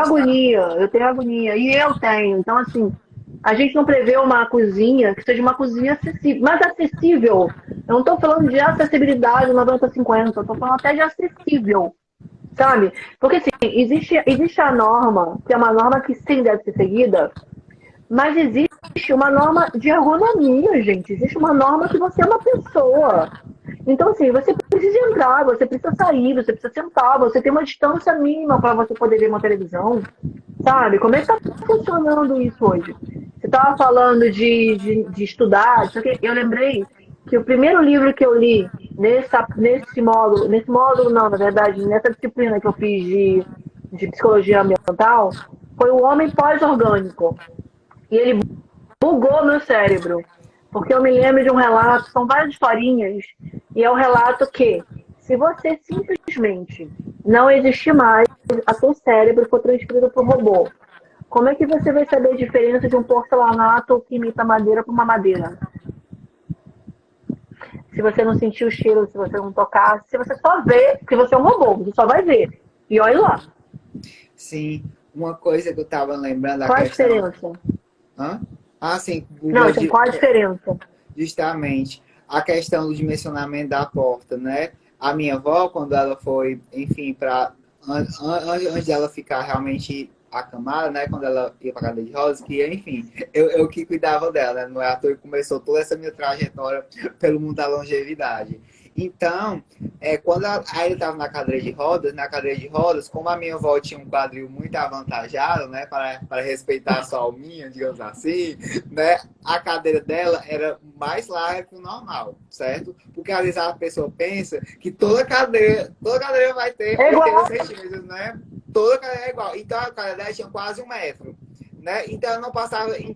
agonia, e eu tenho. Então, assim, a gente não prevê uma cozinha que seja uma cozinha acessível, mas acessível. Eu não estou falando de acessibilidade 90/50, eu estou falando até de acessível. Sabe? Porque assim, existe a norma, que é uma norma que sim deve ser seguida, mas existe uma norma de ergonomia, gente. Existe uma norma que você é uma pessoa. Então, assim, você precisa entrar, você precisa sair, você precisa sentar, você tem uma distância mínima para você poder ver uma televisão. Sabe? Como é que tá funcionando isso hoje? Você estava falando de estudar, só que eu lembrei que o primeiro livro que eu li nesse módulo não, na verdade, nessa disciplina que eu fiz de psicologia ambiental, foi o Homem Pós-Orgânico. E ele bugou meu cérebro. Porque eu me lembro de um relato, são várias historinhas, e é o relato que, se você simplesmente não existir mais, a seu cérebro for transferido para o robô, como é que você vai saber a diferença de um porcelanato que imita madeira para uma madeira? Se você não sentir o cheiro, se você não tocar, se você só vê, porque você é um robô, você só vai ver. E olha lá. Sim, uma coisa que eu tava lembrando, a Qual a questão. diferença? Hã? Ah, sim, Não, então qual a diferença? justamente a questão do dimensionamento da porta, né? A minha avó, quando ela foi, enfim, antes dela ficar realmente acamada, né? Quando ela ia para cadeira de rodas, que, enfim, eu que cuidava dela, né? Não é à toa que começou toda essa minha trajetória pelo mundo da longevidade. Então, quando ela ainda estava na cadeira de rodas, como a minha avó tinha um quadril muito avantajado, né? Para respeitar a sua alminha, digamos assim, né? A cadeira dela era mais larga que o normal, certo? Porque às vezes a pessoa pensa que toda cadeira vai ter É 80 igual. centímetros, né? Toda cadeira é igual. Então a cadeira dela tinha quase 1 metro. Né? Então eu não passava em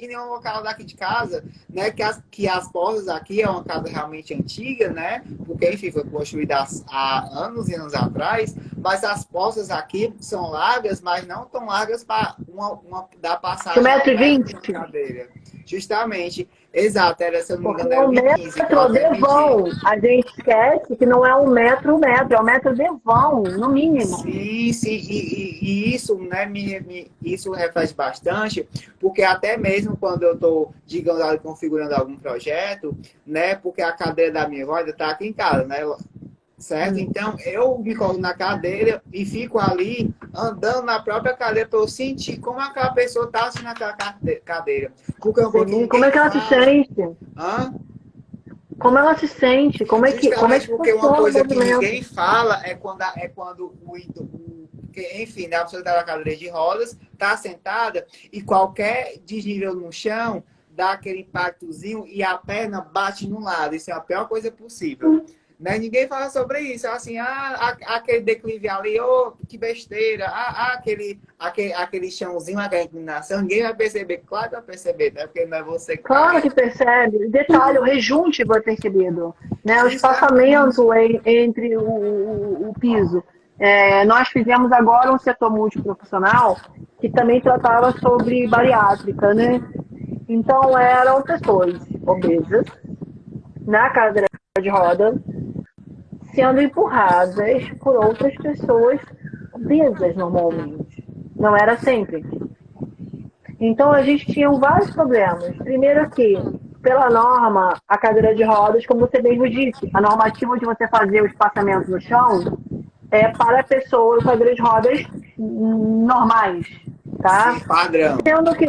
nenhum local daqui de casa, né? Que as portas aqui é uma casa realmente antiga, né? Porque enfim foi construída há anos e anos atrás, mas as portas aqui são largas, mas não tão largas para uma dar De um passagem a metro um e metro de vinte. cadeira. Justamente, exato, se eu não me Porque engano, é era um 1,15 que eu metro até de medi. vão. A gente esquece que não é um metro, é um metro de vão, no mínimo. Sim, sim, e isso, né, isso reflete bastante, porque até mesmo quando eu estou, digamos, ali, configurando algum projeto, né, porque a cadeira da minha avó ainda está aqui em casa, né, certo? Então, eu me coloco na cadeira e fico ali andando na própria cadeira para eu sentir como aquela pessoa está assistindo naquela cadeira. Porque é uma coisa que Sim. Como é ninguém que ela se fala. sente? Hã? Como ela se sente? Como é Justamente que porque uma funciona o coisa que movimento? ninguém fala porque, enfim, né, a pessoa está na cadeira de rodas, está sentada e qualquer desnível no chão dá aquele impactozinho e a perna bate no lado. Isso é a pior coisa possível. Né? Ninguém fala sobre isso. Assim, aquele declive ali, oh, que besteira. Aquele chãozinho, aquela inclinação, ninguém vai perceber. Claro que vai perceber, né? Porque não é você que está Claro que ali. percebe. Detalhe, o rejunte foi percebido. Né? O Justamente. espaçamento entre o piso. Nós fizemos agora um setor multiprofissional que também tratava sobre bariátrica, né? Então eram pessoas obesas na cadeira de roda sendo empurradas por outras pessoas obesas normalmente. Não era sempre. Então a gente tinha vários problemas. Primeiro que, pela norma, a cadeira de rodas, como você mesmo disse, a normativa de você fazer o espaçamento no chão é para pessoas com cadeira de rodas normais, tá? Sim, padrão. Sendo que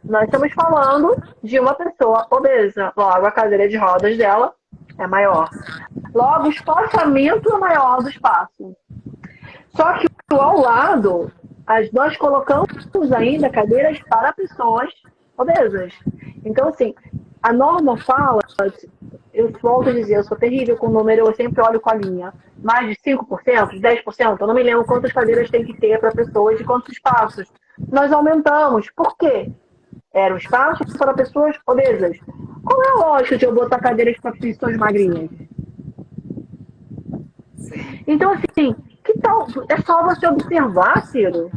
nós estamos falando de uma pessoa obesa, logo a cadeira de rodas dela é maior. Logo, o espaçamento é maior do espaço. Só que ao lado, nós colocamos ainda cadeiras para pessoas obesas. Então, assim, a norma fala, eu volto a dizer, eu sou terrível com o número, eu sempre olho com a linha. Mais de 5%, 10%, eu não me lembro quantas cadeiras tem que ter para pessoas e quantos espaços. Nós aumentamos. Por quê? Era um espaço para pessoas obesas. Qual é a lógica de eu botar cadeiras para pessoas magrinhas? Sim. Então, assim, que tal? É só você observar, Ciro.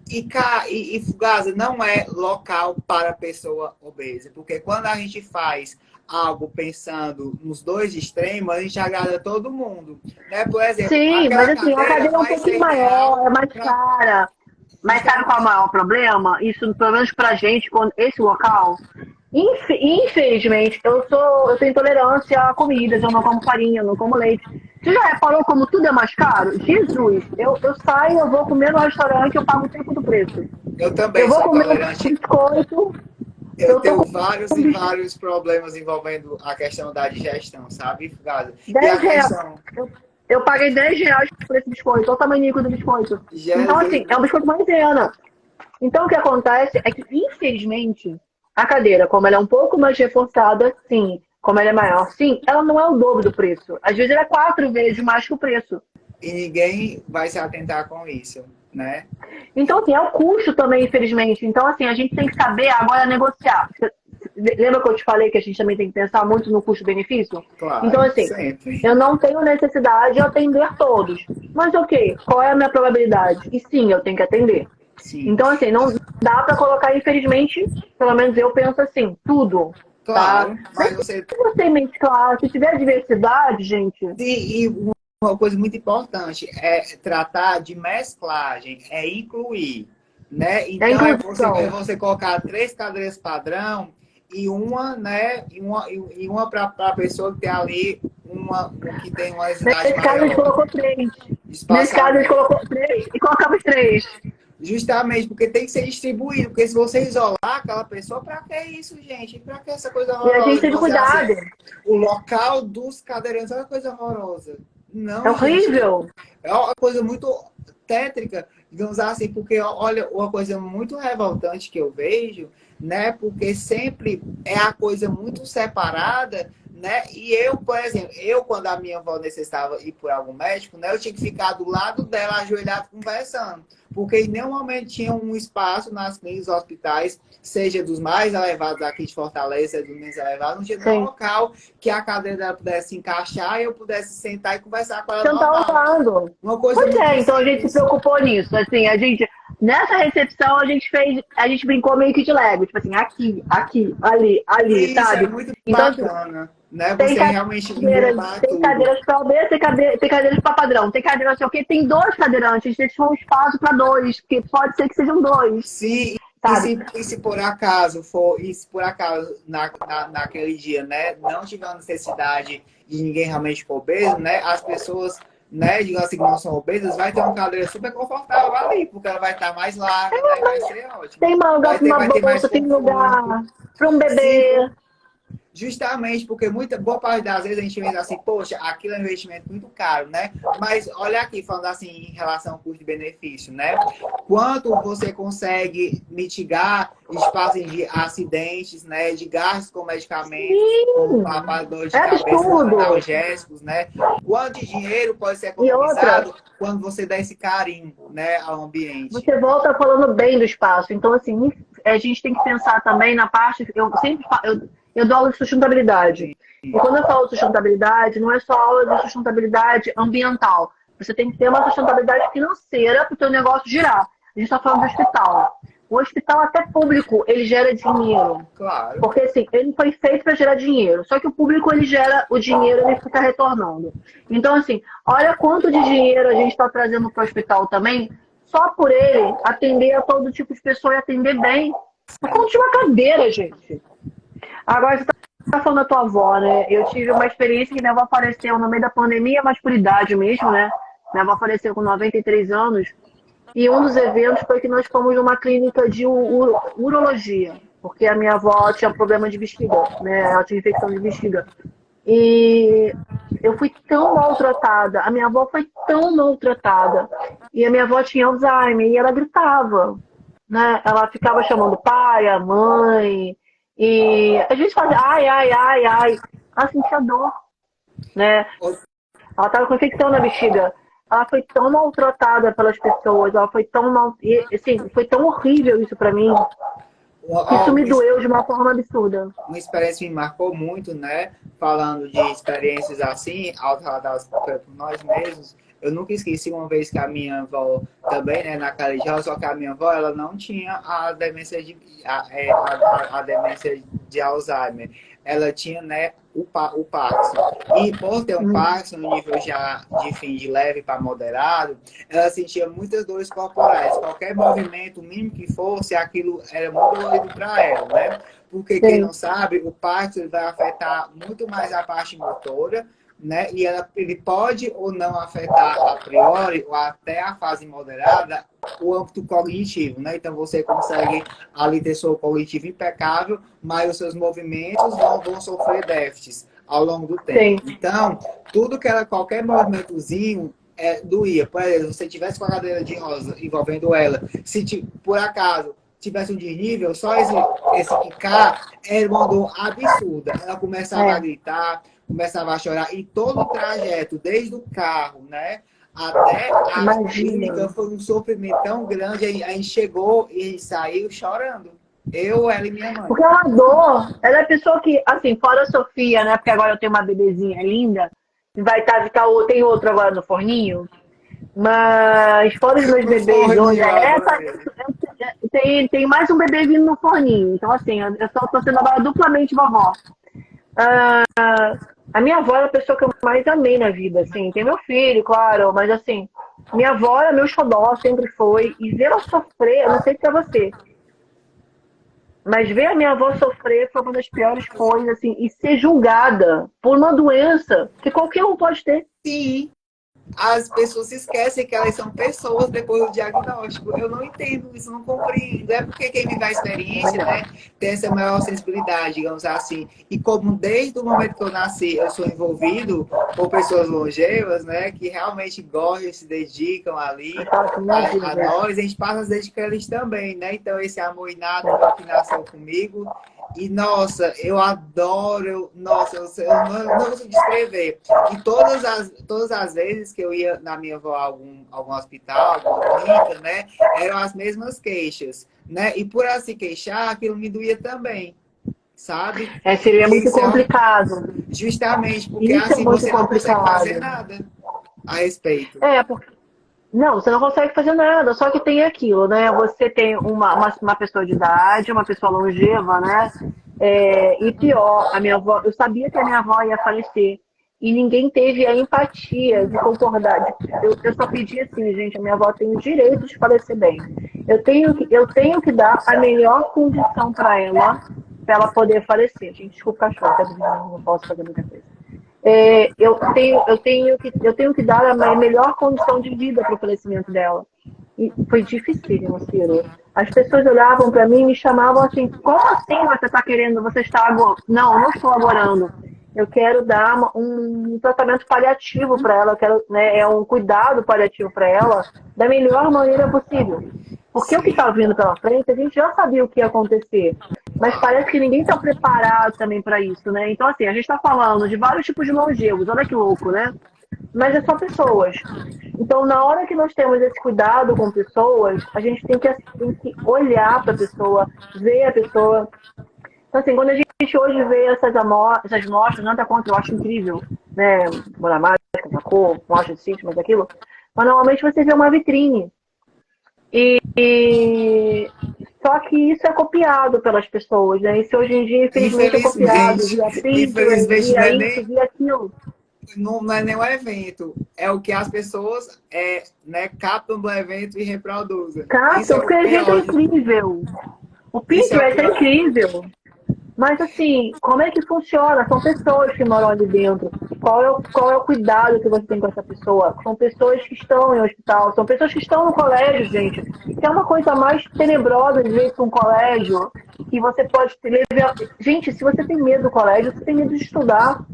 E Fugasa, não é local para pessoa obesa, porque quando a gente faz algo pensando nos dois extremos, a gente agrada todo mundo. Né? Por exemplo, Sim, mas assim, a cadeira é um vai pouquinho ser maior, ideal é mais pra... cara. Mas sabe qual é o maior problema? Isso, pelo menos pra gente, quando esse local. Infelizmente, eu tenho intolerância a comidas, eu não como farinha, eu não como leite. Você já reparou como tudo é mais caro? Jesus, eu saio, eu vou comer no restaurante, eu pago o tempo do preço. Eu Eu também vou sou comer um intolerante. biscoito, Eu eu tô tenho com vários e vários problemas envolvendo a questão da digestão, sabe, Fugasa? E a 10 reais. questão, Eu paguei 10 reais por esse biscoito, olha o tamanho do biscoito. Então, assim, é um Jesus, biscoito maisena. Então, o que acontece é que, infelizmente, a cadeira, como ela é um pouco mais reforçada, sim, como ela é maior, sim, ela não é o dobro do preço. Às vezes, ela é 4 vezes mais que o preço. e ninguém vai se atentar com isso, né? Então, assim, é o custo também, infelizmente. Então, assim, a gente tem que saber agora negociar. Lembra que eu te falei que a gente também tem que pensar muito no custo-benefício? Então, Claro, assim, sempre. eu não tenho necessidade de atender todos. Mas, ok, qual é a minha probabilidade? E sim, eu tenho que atender. Sim, Então, assim, não dá para colocar, infelizmente, pelo menos eu penso assim, tudo, tá? claro, Mas mas você se você mesclar, se tiver diversidade, gente, e uma coisa muito importante é tratar de mesclagem, é incluir, né? é Então é inclusão. você colocar 3 cadeiras padrão e uma, né? E uma para a pessoa que tem ali que tem uma necessidade Nesse caso, a gente maior colocou três. de Nesse caso, a gente espaçamento. colocou três e colocamos três. Justamente porque tem que ser distribuído, porque se você isolar aquela pessoa, para que isso, gente? Para que essa coisa E a gente horrorosa de tem que você cuidar. assim, o local dos cadeirantes é uma coisa horrorosa. É Não, gente. horrível. É uma coisa muito tétrica, digamos assim, porque olha, uma coisa muito revoltante que eu vejo, né? Porque sempre é a coisa muito separada, né? E eu, por exemplo, quando a minha avó necessitava ir por algum médico, né? Eu tinha que ficar do lado dela, ajoelhado, conversando. Porque em nenhum momento tinha um espaço nas clínicas, hospitais, seja dos mais elevados aqui de Fortaleza, dos menos elevados, não tinha nenhum Sim. local que a cadeira dela pudesse encaixar e eu pudesse sentar e conversar com ela Sentar ao normal. lado. Uma coisa Pois muito é, então a gente se simples. preocupou nisso. Assim, nessa recepção, a gente brincou meio que de Lego. Tipo assim, aqui, ali, E isso é sabe? muito Então, assim, bacana, né? tem Você realmente cadeiras, englobar tem tudo. cadeiras para OB, tem cadeiras para padrão, tem cadeiras assim, ok? Tem dois cadeirantes, a gente deixou um espaço para dois, porque pode ser que sejam dois, Se, sabe? e se por acaso for, e se por acaso naquele dia, né, não tiver uma necessidade de ninguém realmente for obeso, né, as pessoas, né, digamos assim, que não são obesas, vai ter uma cadeira super confortável ali, porque ela vai estar mais larga, né, vai ser ótimo. Tem uma lugar para uma Vai ter mais bolsa, tem conforto. lugar para um Sim, bebê. justamente porque boa parte das vezes a gente pensa assim, poxa, aquilo é um investimento muito caro, né? Mas olha aqui, falando assim em relação ao custo-benefício, né? Quanto você consegue mitigar espaço de acidentes, né? De gastos com medicamentos, como Sim, para dor é de cabeça, como absurdo. analgésicos, né? Quanto de dinheiro pode ser E outra, economizado quando você dá esse carinho, né, ao ambiente? você volta falando bem do espaço. Então, assim, a gente tem que pensar também na parte. Eu sempre falo, eu dou aula de sustentabilidade. E quando eu falo sustentabilidade, não é só aula de sustentabilidade ambiental. Você tem que ter uma sustentabilidade financeira para o seu negócio girar. A gente está falando do hospital. O hospital, até público, ele gera dinheiro. Claro. Porque assim, ele foi feito para gerar dinheiro. Só que o público ele gera o dinheiro, ele fica retornando. Então, assim, olha quanto de dinheiro a gente está trazendo para o hospital também, só por ele atender a todo tipo de pessoa e atender bem. Eu conto de uma cadeira, gente. Agora, você tá falando da tua avó, né? Eu tive uma experiência que minha avó faleceu no meio da pandemia, mas por idade mesmo, né? Minha avó faleceu com 93 anos. E um dos eventos foi que nós fomos numa clínica de urologia, porque a minha avó tinha problema de bexiga, né? Ela tinha infecção de bexiga. E eu fui tão maltratada, a minha avó foi tão maltratada. E a minha avó tinha Alzheimer e ela gritava, né? Ela ficava chamando o pai, a mãe, e a gente fazia ai, ai, ai, ai. Ela sentia dor, né? Ela estava com infecção na bexiga. Ela foi tão maltratada pelas pessoas, ela foi tão mal, e, assim, foi tão horrível isso pra mim, que isso me doeu de uma forma absurda. Uma experiência que me marcou muito, né? Falando de experiências assim, autorradadas por nós mesmos. Eu nunca esqueci uma vez que a minha avó também, né, na casa de só que a minha avó, ela não tinha a demência a demência de Alzheimer. Ela tinha, né, o Parkinson. E por ter um Parkinson no nível já de fim de leve para moderado, ela sentia muitas dores corporais. Qualquer movimento, mínimo que fosse, aquilo era muito dolorido para ela, né? Porque quem não sabe, o Parkinson vai afetar muito mais a parte motora, né? E ele pode ou não afetar a priori, ou até a fase moderada, o âmbito cognitivo, né? Então você consegue ali ter seu cognitivo impecável, mas os seus movimentos vão sofrer déficits ao longo do tempo. Sim. Então, tudo que era qualquer movimentozinho doía. Por exemplo, se você tivesse com a cadeira de rosa envolvendo ela, se por acaso tivesse um desnível, só esse quicar era uma dor absurda. Ela começava a gritar, começava a chorar, e todo o trajeto, desde o carro, né, até a clínica, foi um sofrimento tão grande. A gente chegou e a gente saiu chorando. Eu, ela e minha mãe. Porque ela dor, ela é a pessoa que, assim, fora a Sofia, né? Porque agora eu tenho uma bebezinha linda, tem outro agora no forninho, mas fora os meus bebês hoje, tem mais um bebê vindo no forninho. Então, assim, eu só tô sendo agora duplamente vovó. A minha avó é a pessoa que eu mais amei na vida, assim. Tem meu filho, claro, mas assim, minha avó é meu xodó, sempre foi. E ver ela sofrer, eu não sei se é você, mas ver a minha avó sofrer foi uma das piores coisas, assim, e ser julgada por uma doença que qualquer um pode ter. Sim. As pessoas se esquecem que elas são pessoas depois do diagnóstico. Eu não entendo isso, não compreendo. É porque quem vive a experiência, né, tem essa maior sensibilidade, digamos assim. E como desde o momento que eu nasci, eu sou envolvido por pessoas longevas, né, que realmente gostam, se dedicam ali a nós, a gente passa a dedicar eles também, né? Então esse amor inato que nasceu comigo. E, nossa, eu adoro, nossa, eu não consigo descrever. E todas as vezes que eu ia na minha avó a algum hospital, alguma clínica, né, eram as mesmas queixas, né? E por ela se queixar, aquilo me doía também, sabe? Seria muito complicado. Justamente, porque Isso assim, você não consegue fazer nada a respeito. Porque não, você não consegue fazer nada, só que tem aquilo, né? Você tem uma pessoa de idade, uma pessoa longeva, né? E pior, a minha avó, eu sabia que a minha avó ia falecer e ninguém teve a empatia de concordar. Eu só pedi assim, gente, a minha avó tem o direito de falecer bem. Eu tenho que dar a melhor condição para ela poder falecer. Gente, desculpa o cachorro, não posso fazer muita coisa. Eu tenho que dar a melhor condição de vida para o falecimento dela. E foi difícil, Ciro. As pessoas olhavam para mim e me chamavam assim: como assim você está querendo? Você está agora? Não, eu não estou agorando. Eu quero dar um tratamento paliativo para ela, eu quero, né, um cuidado paliativo para ela da melhor maneira possível. Porque o que está vindo pela frente, a gente já sabia o que ia acontecer. Mas parece que ninguém está preparado também para isso, né? Então, assim, a gente está falando de vários tipos de longevos, olha que louco, né? Mas é só pessoas. Então, na hora que nós temos esse cuidado com pessoas, a gente tem que olhar para a pessoa, ver a pessoa. Então, assim, quando a gente hoje vê essas mostras, nada contra, eu acho incrível, né? Mora mágica, na cor, mostra de sítio, mas aquilo. Mas normalmente você vê uma vitrine. Só que isso é copiado pelas pessoas, né? Isso hoje em dia, infelizmente, é copiado. Via Pinterest, via isso, via aquilo. Não é nenhum evento. É o que as pessoas captam do evento e reproduzem. Captam, porque a gente é incrível. O Isso é o Pinterest que é incrível. Mas assim, como é que funciona? São pessoas que moram ali dentro. Qual é o cuidado que você tem com essa pessoa? São pessoas que estão em hospital, são pessoas que estão no colégio, gente. Que é uma coisa mais tenebrosa de ver para um colégio, que você pode ter. Gente, se você tem medo do colégio, você tem medo de estudar.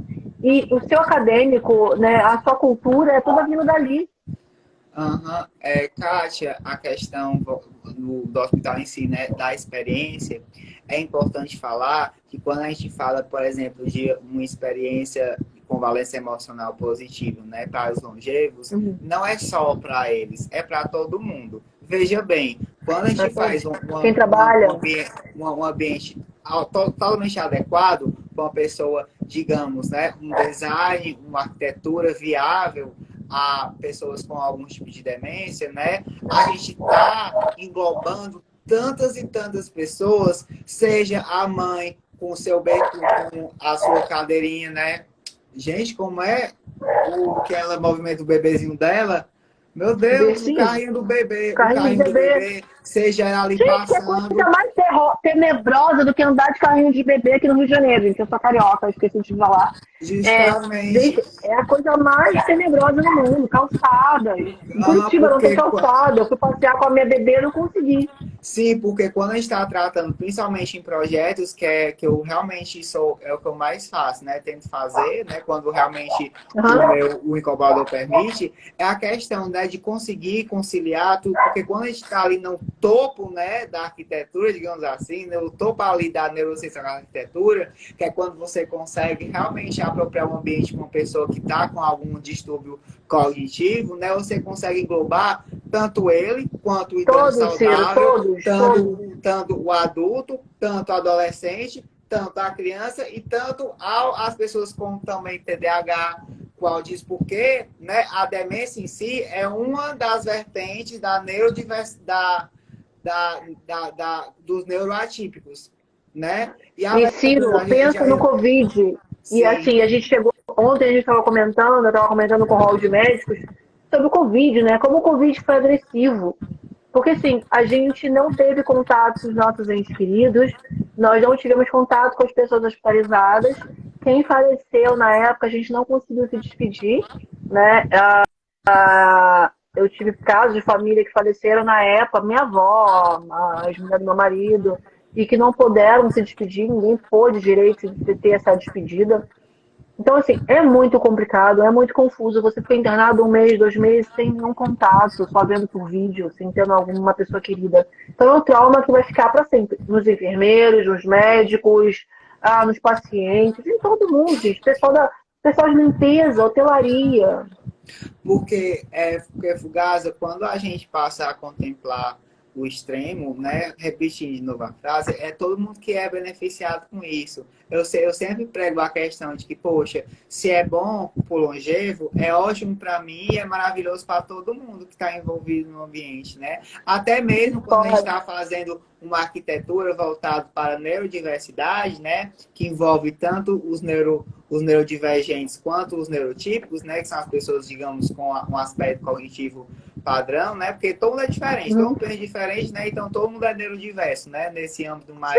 E o seu acadêmico, né, a sua cultura é toda vindo dali. Aham. Kátia, a questão do hospital em si, né, da experiência, é importante falar que quando a gente fala, por exemplo, de uma experiência de convalescência emocional positiva, né, para os longevos, não é só para eles, é para todo mundo. Veja bem, quando a gente faz Quem trabalha. um ambiente totalmente adequado para uma pessoa, digamos, né, um design, uma arquitetura viável, a pessoas com algum tipo de demência, né? A gente está englobando tantas e tantas pessoas, seja a mãe com o seu com a sua cadeirinha, né? Gente, como é que ela movimenta o bebezinho dela? Meu Deus, o Bercinho, carrinho do bebê, o carrinho de carrinho do bebê. bebê, seja ela ali Gente, que é coisa passando. mais tenebrosa do que andar de carrinho de bebê aqui no Rio de Janeiro, gente. Eu sou carioca, esqueci de falar. Justamente. Gente, é a coisa mais tenebrosa do mundo, calçadas. Em Curitiba não tem Porque calçada. Eu fui passear com a minha bebê e não consegui. sim, porque quando a gente está tratando, principalmente em projetos, que eu realmente sou, é o que eu mais faço, né? Tento fazer, né? Quando realmente o incubador permite, é a questão, né, de conseguir conciliar tudo, porque quando a gente está ali no topo, né, da arquitetura, digamos assim, né, o topo ali da neurociência da arquitetura, que é quando você consegue realmente apropriar o ambiente para uma pessoa que está com algum distúrbio cognitivo, né? Você consegue englobar tanto ele quanto o idoso Todos, Ciro, saudável, todos. tanto o adulto, tanto o adolescente, tanto a criança e tanto as pessoas com também TDAH, com autismo, porque, né, a demência em si é uma das vertentes da neurodiversidade, dos neuroatípicos, né? E E Ciro, pensa no Covid. E sim. assim, a gente chegou. Ontem a gente estava comentando, eu estava comentando com o hall de médicos sobre o Covid, né? Como o Covid foi agressivo. Porque assim, a gente não teve contato com os nossos entes queridos, nós não tivemos contato com as pessoas hospitalizadas. Quem faleceu na época, a gente não conseguiu se despedir, né? Eu tive casos de família que faleceram na época, minha avó, as mulheres do meu marido, e que não puderam se despedir, ninguém pôde direito de ter essa despedida. Então, assim, é muito complicado, é muito confuso. Você fica internado 1 mês, 2 meses, sem nenhum contato, só vendo por vídeo, sem tendo alguma pessoa querida. Então, é um trauma que vai ficar para sempre. Nos enfermeiros, nos médicos, nos pacientes, em todo mundo, gente. Pessoal de limpeza, hotelaria. Porque, Fugasa, quando a gente passa a contemplar o extremo, né? Repetindo de novo a frase, é todo mundo que é beneficiado com isso. Eu sempre prego a questão de que, poxa, se é bom pro longevo, é ótimo para mim e é maravilhoso para todo mundo que está envolvido no ambiente, né? Até mesmo quando a gente está fazendo uma arquitetura voltada para a neurodiversidade, né? Que envolve tanto os neurodivergentes quanto os neurotípicos, né? Que são as pessoas, digamos, com um aspecto cognitivo padrão, né? Porque todo mundo é diferente, todo mundo pensa diferente, né? Então todo mundo é neurodiverso, né? Nesse âmbito mais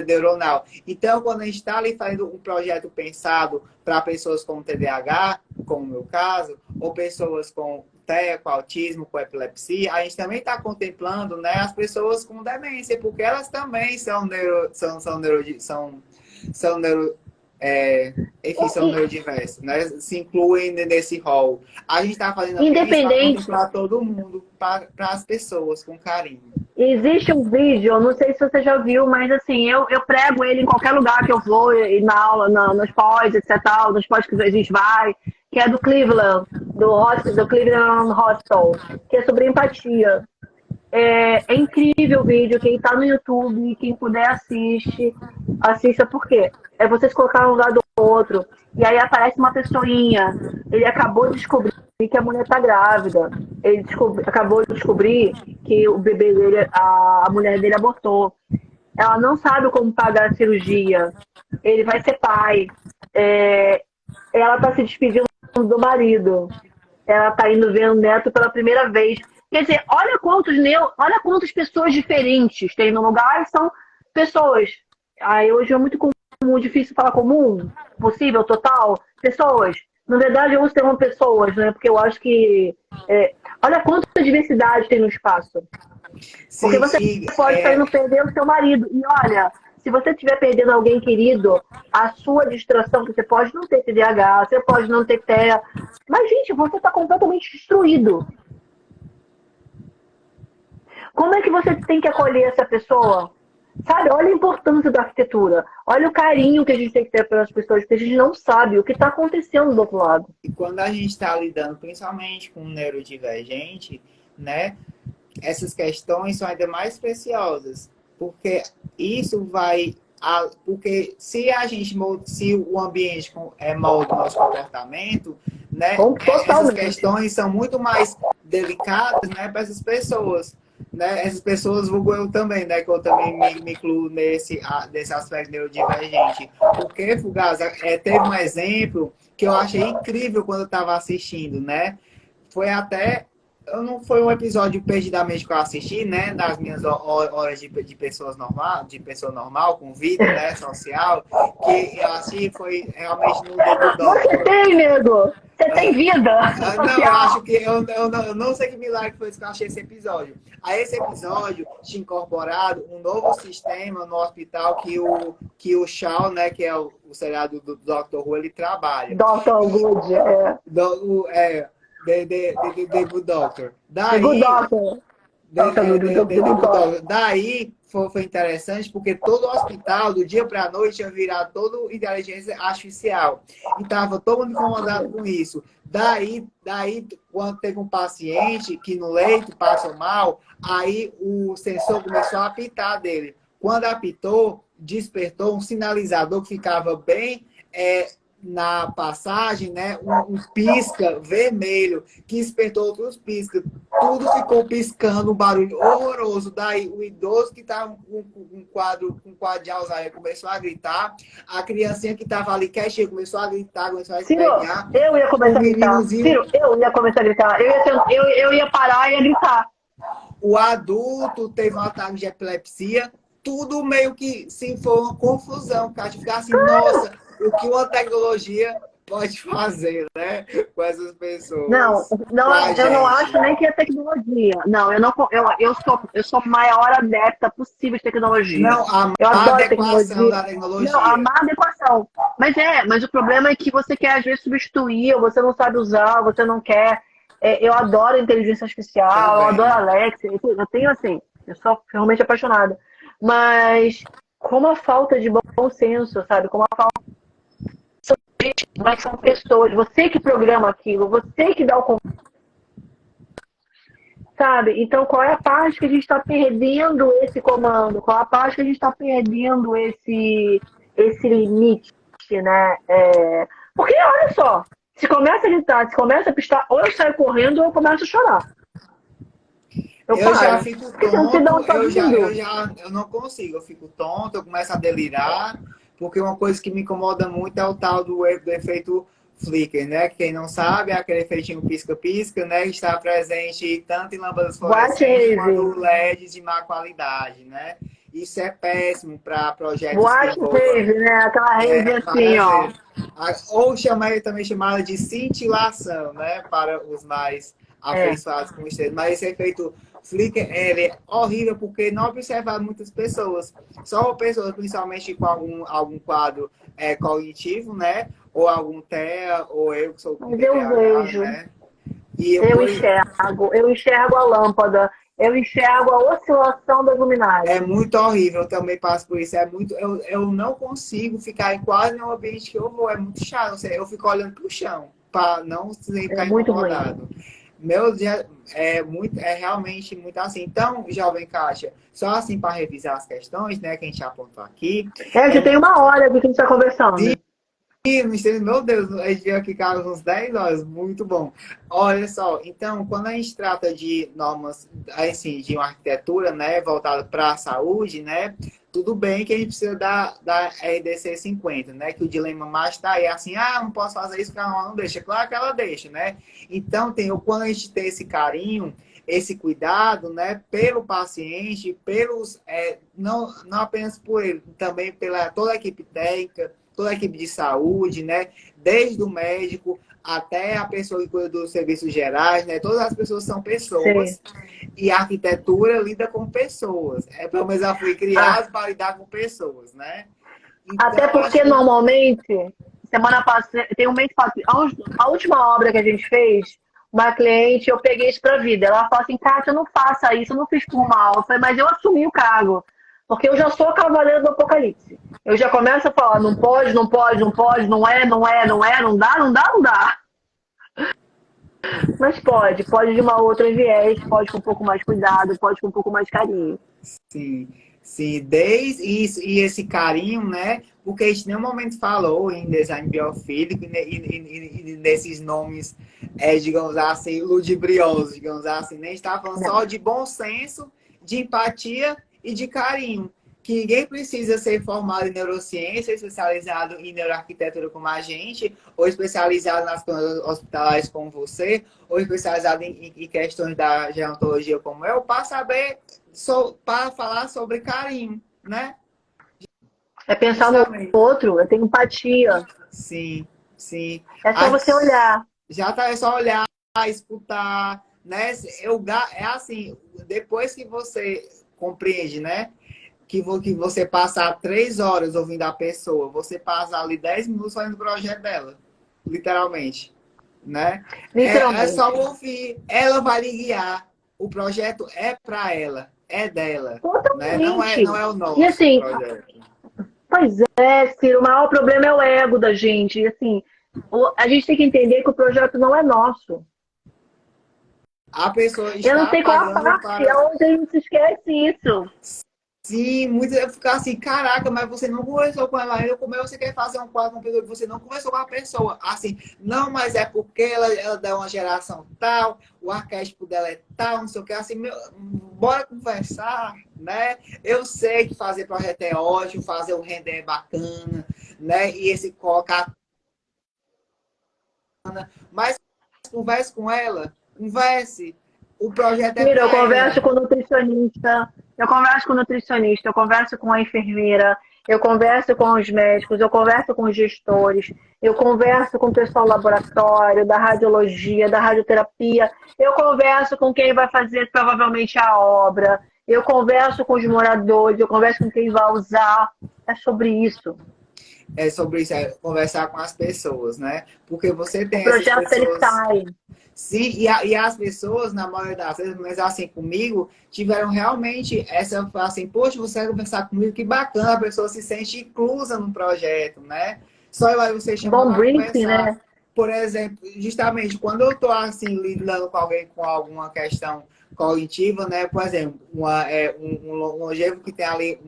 neuronal. Então, quando a gente está ali fazendo um projeto pensado para pessoas com TDAH, como o meu caso, ou pessoas com TEA, com autismo, com epilepsia, a gente também está contemplando, né, as pessoas com demência, porque elas também são neurodiversos, né? Se incluem nesse rol. A gente está fazendo isso para contemplar todo mundo, para as pessoas, com carinho. Existe um vídeo, não sei se você já viu, mas assim, eu prego ele em qualquer lugar que eu vou, e na aula, nos pós, etc, nos pós que a gente vai, que é do Cleveland, do Cleveland Hospital, que é sobre empatia. É incrível o vídeo, quem tá no YouTube, quem puder assista, por quê? É vocês colocar um lugar do outro, e aí aparece uma pessoinha, ele acabou de descobrir que a mulher tá grávida, ele acabou de descobrir que o bebê dele, a mulher dele abortou, ela não sabe como pagar a cirurgia, ele vai ser pai, ela tá se despedindo do marido, ela tá indo ver o neto pela primeira vez. Quer dizer, olha quantas pessoas diferentes tem no lugar e são pessoas. Aí hoje é muito comum, difícil falar comum, possível, total, pessoas. Na verdade, eu uso o termo pessoas, né? Porque eu acho que. Olha quanta diversidade tem no espaço. Porque Sim, você pode estar indo perder o seu marido. E olha, se você estiver perdendo alguém querido, a sua distração, você pode não ter TDAH, você pode não ter TEA. Mas, gente, você está completamente destruído. Como é que você tem que acolher essa pessoa? Sabe, olha a importância da arquitetura. Olha o carinho que a gente tem que ter pelas pessoas, porque a gente não sabe o que está acontecendo do outro lado. e quando a gente está lidando principalmente com um neurodivergente, né, essas questões são ainda mais preciosas, porque isso vai. Porque se o ambiente molda o nosso comportamento, né, essas Totalmente. questões são muito mais delicadas, né, para essas pessoas. Né, essas pessoas, vulgo eu também, né, que eu também me incluo nesse aspecto neurodivergente. Porque, Fugasa, teve um exemplo que eu achei incrível quando eu estava assistindo, né? Foi até não foi um episódio perdidamente que eu assisti, né? Nas minhas horas de pessoas normal, de pessoa normal, com vida, né? Social, que eu assisti foi realmente no The Good Você Doctor. tem, nego! Você tem vida Não, eu acho social! que eu não sei que milagre foi esse que eu achei esse episódio. A esse episódio tinha incorporado um novo sistema no hospital que o Shaw, né, que é o seriado do Doctor Who, ele trabalha. Dr. Good, The Good Doctor. The Good Daí, Doctor. Dr. Good, The The Good Good Doctor. Doctor. Daí foi interessante porque todo o hospital, do dia para a noite, tinha virado todo inteligência artificial. E estava todo mundo incomodado com isso. Daí, quando teve um paciente que no leito passou mal, aí o sensor começou a apitar dele. Quando apitou, despertou um sinalizador que ficava bem na passagem, né, um pisca vermelho que despertou outros piscas. Tudo ficou piscando, um barulho horroroso. Daí o idoso que estava com um quadro de Alzheimer começou a gritar. A criancinha que estava ali quietinha começou a gritar, começou a Ciro, espernear. eu ia O começar a gritar. meninozinho, Ciro, eu ia começar a gritar. Eu ia parar e ia gritar. o adulto teve um ataque de epilepsia. Tudo meio que se foi uma confusão, cara, de ficar assim, nossa, o que uma tecnologia pode fazer, né, com essas Não, pessoas, com não, a eu não acho gente. nem que é tecnologia. Não, eu sou a maior adepta possível de tecnologia. Não, a Eu má adoro adequação tecnologia. da Não, a tecnologia. má adequação. Mas o problema é que você quer, às vezes, substituir, ou você não sabe usar, ou você não quer. Eu adoro inteligência artificial, eu adoro Também. Alexa. Eu tenho, assim, eu sou realmente apaixonada. Mas como a falta de bom senso, sabe? Como a falta de. Mas são pessoas, você que programa aquilo, você que dá o sabe? Então, qual é a parte que a gente está perdendo esse comando? Qual é a parte que a gente está perdendo esse limite, né? Porque, olha só, se começa a gritar, se começa a pistar, ou eu saio correndo ou eu começo a chorar. Eu Eu já paro. fico Porque você não sei de tonto, onde está vindo. eu não consigo, eu fico tonto, eu começo a delirar, porque uma coisa que me incomoda muito é o tal do efeito flicker, né? Quem não sabe, é aquele efeitinho pisca-pisca, né? Que está presente tanto em lâmpadas White fluorescentes quanto rave. LEDs de má qualidade, né? Isso é péssimo para projetos que White envolvam rave, né? Aquela rave assim, várias ó. vezes. Também chamada de cintilação, né? Para os mais É, afeiçoados com estrelas. Mas esse efeito Flickr, ele é horrível porque não observa muitas pessoas. Só pessoas, principalmente com algum quadro cognitivo, né? Ou algum TEA, ou eu que sou com mas eu TDAH, vejo. né? E eu, Eu enxergo a lâmpada, eu enxergo a oscilação das é luminárias. muito horrível, eu também passo por isso. Eu não consigo ficar em quase nenhum ambiente que eu vou, é muito chato. Eu fico olhando para o chão, para não É ficar muito ruim. incomodado. Meu dia é realmente muito assim. Então, jovem Caixa, só assim para revisar as questões, né, que a gente apontou aqui, Já é tem uma hora aqui que a gente está conversando. meu Deus, a gente veio aqui cara, uns 10 horas, muito bom. Olha só, então, quando a gente trata de normas, assim, de uma arquitetura, né, voltada para a saúde, né, tudo bem que a gente precisa da RDC 50, né, que o dilema mais está aí, assim, não posso fazer isso porque ela não deixa. Claro que ela deixa, né? Então, quando a gente tem esse carinho, esse cuidado, né, pelo paciente, não apenas por ele, também pela toda a equipe técnica, toda a equipe de saúde, né, desde o médico até a pessoa que cuida dos serviços gerais, né, todas as pessoas são Sim. pessoas e a arquitetura lida com pessoas. Pelo menos ela foi Ah, criada para lidar com pessoas, né? até Então, acho porque que normalmente, semana passada, tem um mês passado, a última obra que a gente fez, uma cliente, eu peguei isso pra vida. Ela falou assim, Kátia, não faça isso, eu não fiz por mal. Eu falei, mas eu assumi o cargo. Porque eu já sou a cavaleira do apocalipse. Eu já começo a falar, não pode, não pode, não pode, não é, não é, não é, não dá, não dá, não dá. Mas pode de uma outra viés, pode com um pouco mais cuidado, pode com um pouco mais carinho. sim, sim, desde isso e esse carinho, né? Porque a gente em nenhum momento falou em design biofílico e nesses nomes, digamos assim, ludibriosos, digamos assim, né? A gente estava falando só Não. de bom senso, de empatia e de carinho. Que ninguém precisa ser formado em neurociência, especializado em neuroarquitetura como a gente, ou especializado nas coisas hospitalares como você, ou especializado em questões da gerontologia como eu, para saber para falar sobre carinho, né? É pensar no Justamente. outro, eu tenho empatia. Sim, sim. É só A- você olhar. Já tá, é só olhar, escutar, né? É assim, depois que você compreende, né? Que você passar 3 horas ouvindo a pessoa, você passa ali 10 minutos fazendo o projeto dela, literalmente, né? É só Literalmente. ouvir, ela vai lhe guiar, o projeto é para ela, é dela, né? Não Totalmente. é o E nosso assim, projeto. pois é, Ciro, o maior problema é o ego da gente. E assim, a gente tem que entender que o projeto não é nosso. A pessoa Eu não está sei qual a pagando parte, para. é onde a gente esquece isso. Sim, muitas vezes ficar assim, caraca, mas você não conversou com ela ainda, como é que você quer fazer um quadro com a pessoa que você não conversou com a pessoa? Assim, não, mas é porque ela dá uma geração tal, o arquétipo dela é tal, não sei o que, assim, bora conversar, né? Eu sei que fazer projeto é ótimo, fazer o render é bacana, né? E esse colocar, mas converse com ela, converse, o projeto é Ciro, eu para converso ela. com o nutricionista, eu converso com a enfermeira, eu converso com os médicos, eu converso com os gestores, eu converso com o pessoal do laboratório, da radiologia, da radioterapia, eu converso com quem vai fazer provavelmente a obra, eu converso com os moradores, eu converso com quem vai usar. É sobre isso. É sobre isso, é conversar com as pessoas, né? Porque você O tem essas projeto ele pessoas. sai. Sim, e as pessoas, na maioria das vezes, mas assim, comigo, tiveram realmente essa, assim, poxa, você vai conversar comigo, que bacana, a pessoa se sente inclusa no projeto, né? Só aí você chama ela Bom para briefing, conversar. né? Por exemplo, justamente quando eu tô assim, lidando com alguém com alguma questão cognitiva, né? Por exemplo, um longevo que tem ali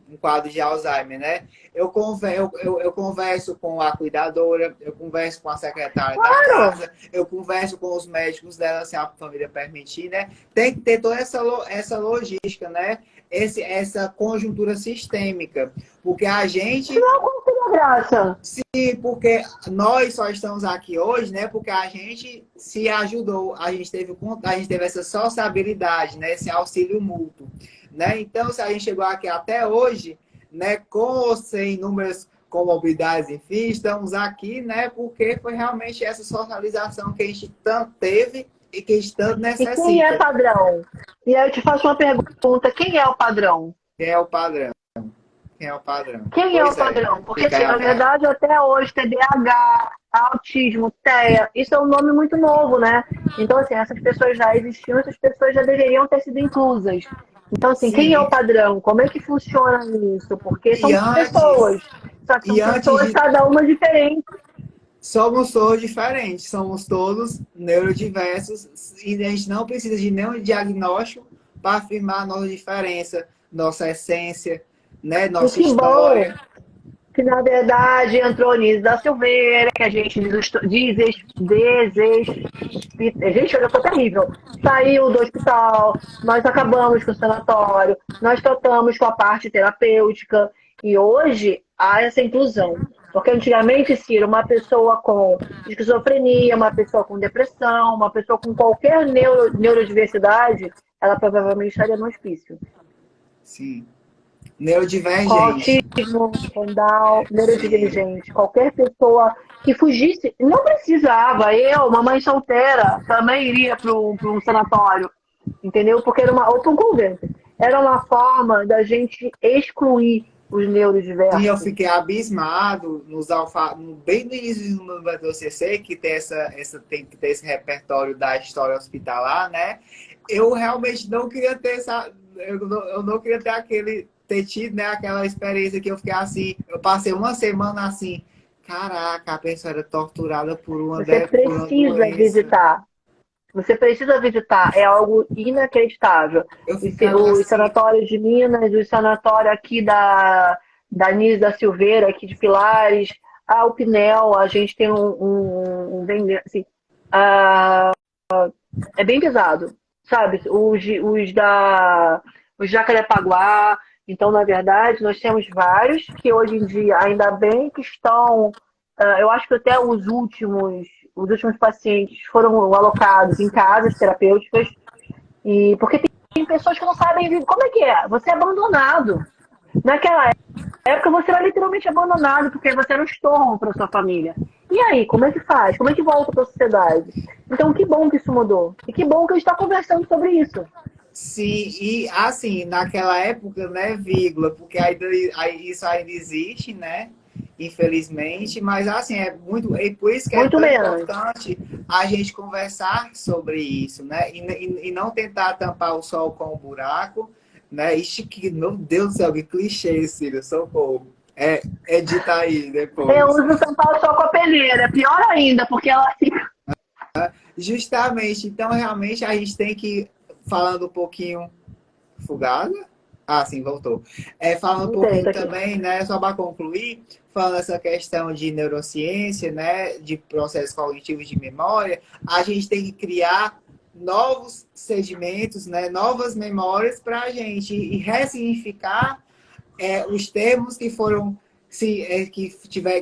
um quadro de Alzheimer, né? Eu converso com a cuidadora, eu converso com a secretária da Claro. casa, eu converso com os médicos dela, se a família permitir, né? Tem que ter toda essa logística, né? Essa conjuntura sistêmica. Porque a gente, Senão, qual seria a graça? porque nós só estamos aqui hoje, né? Porque a gente se ajudou, a gente teve essa sociabilidade, né? Esse auxílio mútuo, né? Então, se a gente chegou aqui até hoje, né? Com ou sem inúmeras comorbidades, enfim, estamos aqui, né? Porque foi realmente essa socialização que a gente tanto teve e que a gente tanto E quem é necessita, padrão? E aí eu te faço uma pergunta: quem é o padrão? que é o padrão. Quem é o padrão? Quem é o Pois é, padrão? Porque, fica aí assim, a na pergunta. verdade, até hoje, TDAH, autismo, TEA, isso é um nome muito novo, né? Então, assim, essas pessoas já existiam, essas pessoas já deveriam ter sido inclusas. Então, assim, quem é o Sim, padrão? Como é que funciona isso? Porque e são pessoas, antes, só que e são antes pessoas, de cada uma diferente. somos todos diferentes, somos todos neurodiversos e a gente não precisa de nenhum diagnóstico para afirmar a nossa diferença, nossa essência, né, E nossa que história. bom que na verdade entrou Nise da Silveira, que a gente gente, olha, foi terrível. Saiu do hospital, nós acabamos com o sanatório, nós tratamos com a parte terapêutica e hoje há essa inclusão. Porque antigamente, Ciro, uma pessoa com esquizofrenia, uma pessoa com depressão, uma pessoa com qualquer neurodiversidade, ela provavelmente estaria no hospício. Sim. Com Neurodivergente. autismo, com Down, Sim. neurodivergente, qualquer pessoa que fugisse, não precisava, eu, mamãe solteira, também iria para um sanatório, entendeu? Porque era uma open convent. Era uma forma da gente excluir os Sim, eu neurodiversos. fiquei abismado bem no início do CC, que tem que ter esse repertório da história hospitalar, né? Eu realmente não queria ter eu não queria ter tido, né, aquela experiência que eu fiquei assim, eu passei uma semana assim, caraca, a pessoa era torturada Você por uma precisa doença. visitar. Você precisa visitar, é algo inacreditável. Eu ficava Os assim, sanatórios de Minas, o sanatório aqui da Nise da Silveira, aqui de Pilares, o Pinel, a gente tem assim, ah, é bem pesado, sabe? Os Jacarepaguá. Então, na verdade, nós temos vários que hoje em dia, ainda bem que estão, eu acho que até os últimos pacientes foram alocados em casas terapêuticas, e porque tem pessoas que não sabem viver. Como é que é? Você é abandonado. Naquela época você era literalmente abandonado porque você era um estorvo para sua família. E aí, como é que faz? Como é que volta para a sociedade? Então, que bom que isso mudou. E que bom que a gente está conversando sobre isso. sim, e assim, naquela época, né, vírgula, porque isso ainda existe, né? Infelizmente, mas assim, é por isso que é Muito tão menos. importante a gente conversar sobre isso, né? E não tentar tampar o sol com o buraco, né? Ixi, meu Deus do céu, que clichê, Ciro, socorro. Edita aí Eu depois. uso tampar só com a peneira. É pior ainda, porque ela fica. Justamente, então realmente a gente tem que, falando um pouquinho Fugada? Ah, sim, voltou. Falando um Não tem, pouquinho tá aqui. também, né, só para concluir, falando essa questão de neurociência, né, de processos cognitivos de memória, a gente tem que criar novos sedimentos, né, novas memórias para a gente e ressignificar os termos que foram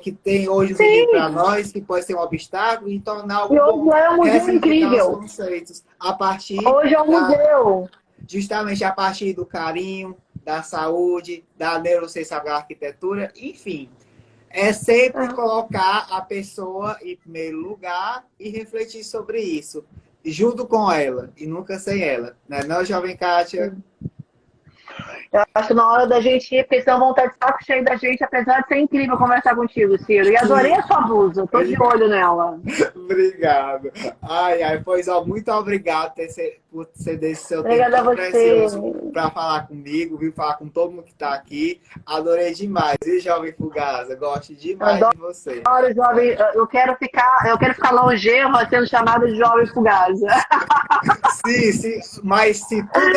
que tem hoje um sentido para Sim! nós, que pode ser um obstáculo, e tornar E algo hoje bom, lá é um museu ressignificar os incrível. conceitos a partir Hoje é um da museu. justamente a partir do carinho, da saúde, da neurociência da arquitetura, enfim. É sempre É. colocar a pessoa em primeiro lugar e refletir sobre isso, junto com ela, e nunca sem ela. Não é não, jovem Kátia? Eu acho na hora da gente ir, porque senão vão estar de saco cheio da gente, apesar de ser incrível conversar contigo, Ciro. E adorei Sim. a sua blusa, tô de olho nela. Obrigado. Ai, ai, pois ó, muito obrigado por ceder esse seu tempo Obrigada a tão você. precioso para falar comigo, viu? Falar com todo mundo que está aqui. Adorei demais, viu, jovem Fugasa? Gosto demais de Adoro você. jovem. Eu quero ficar longeva sendo chamada de jovem fugaz. Sim, sim, mas se tudo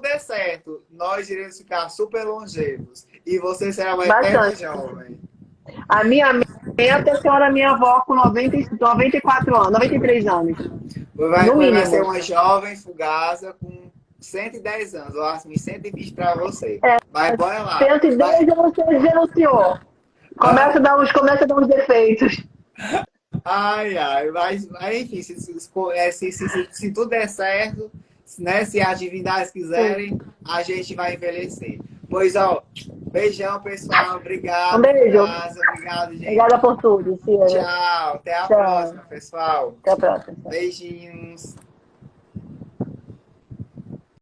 der certo, nós iremos ficar super longevos. E você será uma eterna Bastante. jovem. A minha meta é ser a minha avó com 94 anos, 93 anos, no Vai ser mínimo. uma jovem fugasa com 110 anos. Eu acho que 120 para você. É, Mas bora lá. 110 você denunciou. Hã? Começa a dar uns defeitos. Ai, ai, mas enfim, se tudo der certo, né? Se as divindades Sim. quiserem, a gente vai envelhecer. Pois, ó, beijão, pessoal. Um Obrigado, beijo. Fugasa. Obrigado, Obrigada gente. por tudo, Ciro. Tchau. Até a Tchau. próxima, pessoal. Até a próxima. Beijinhos.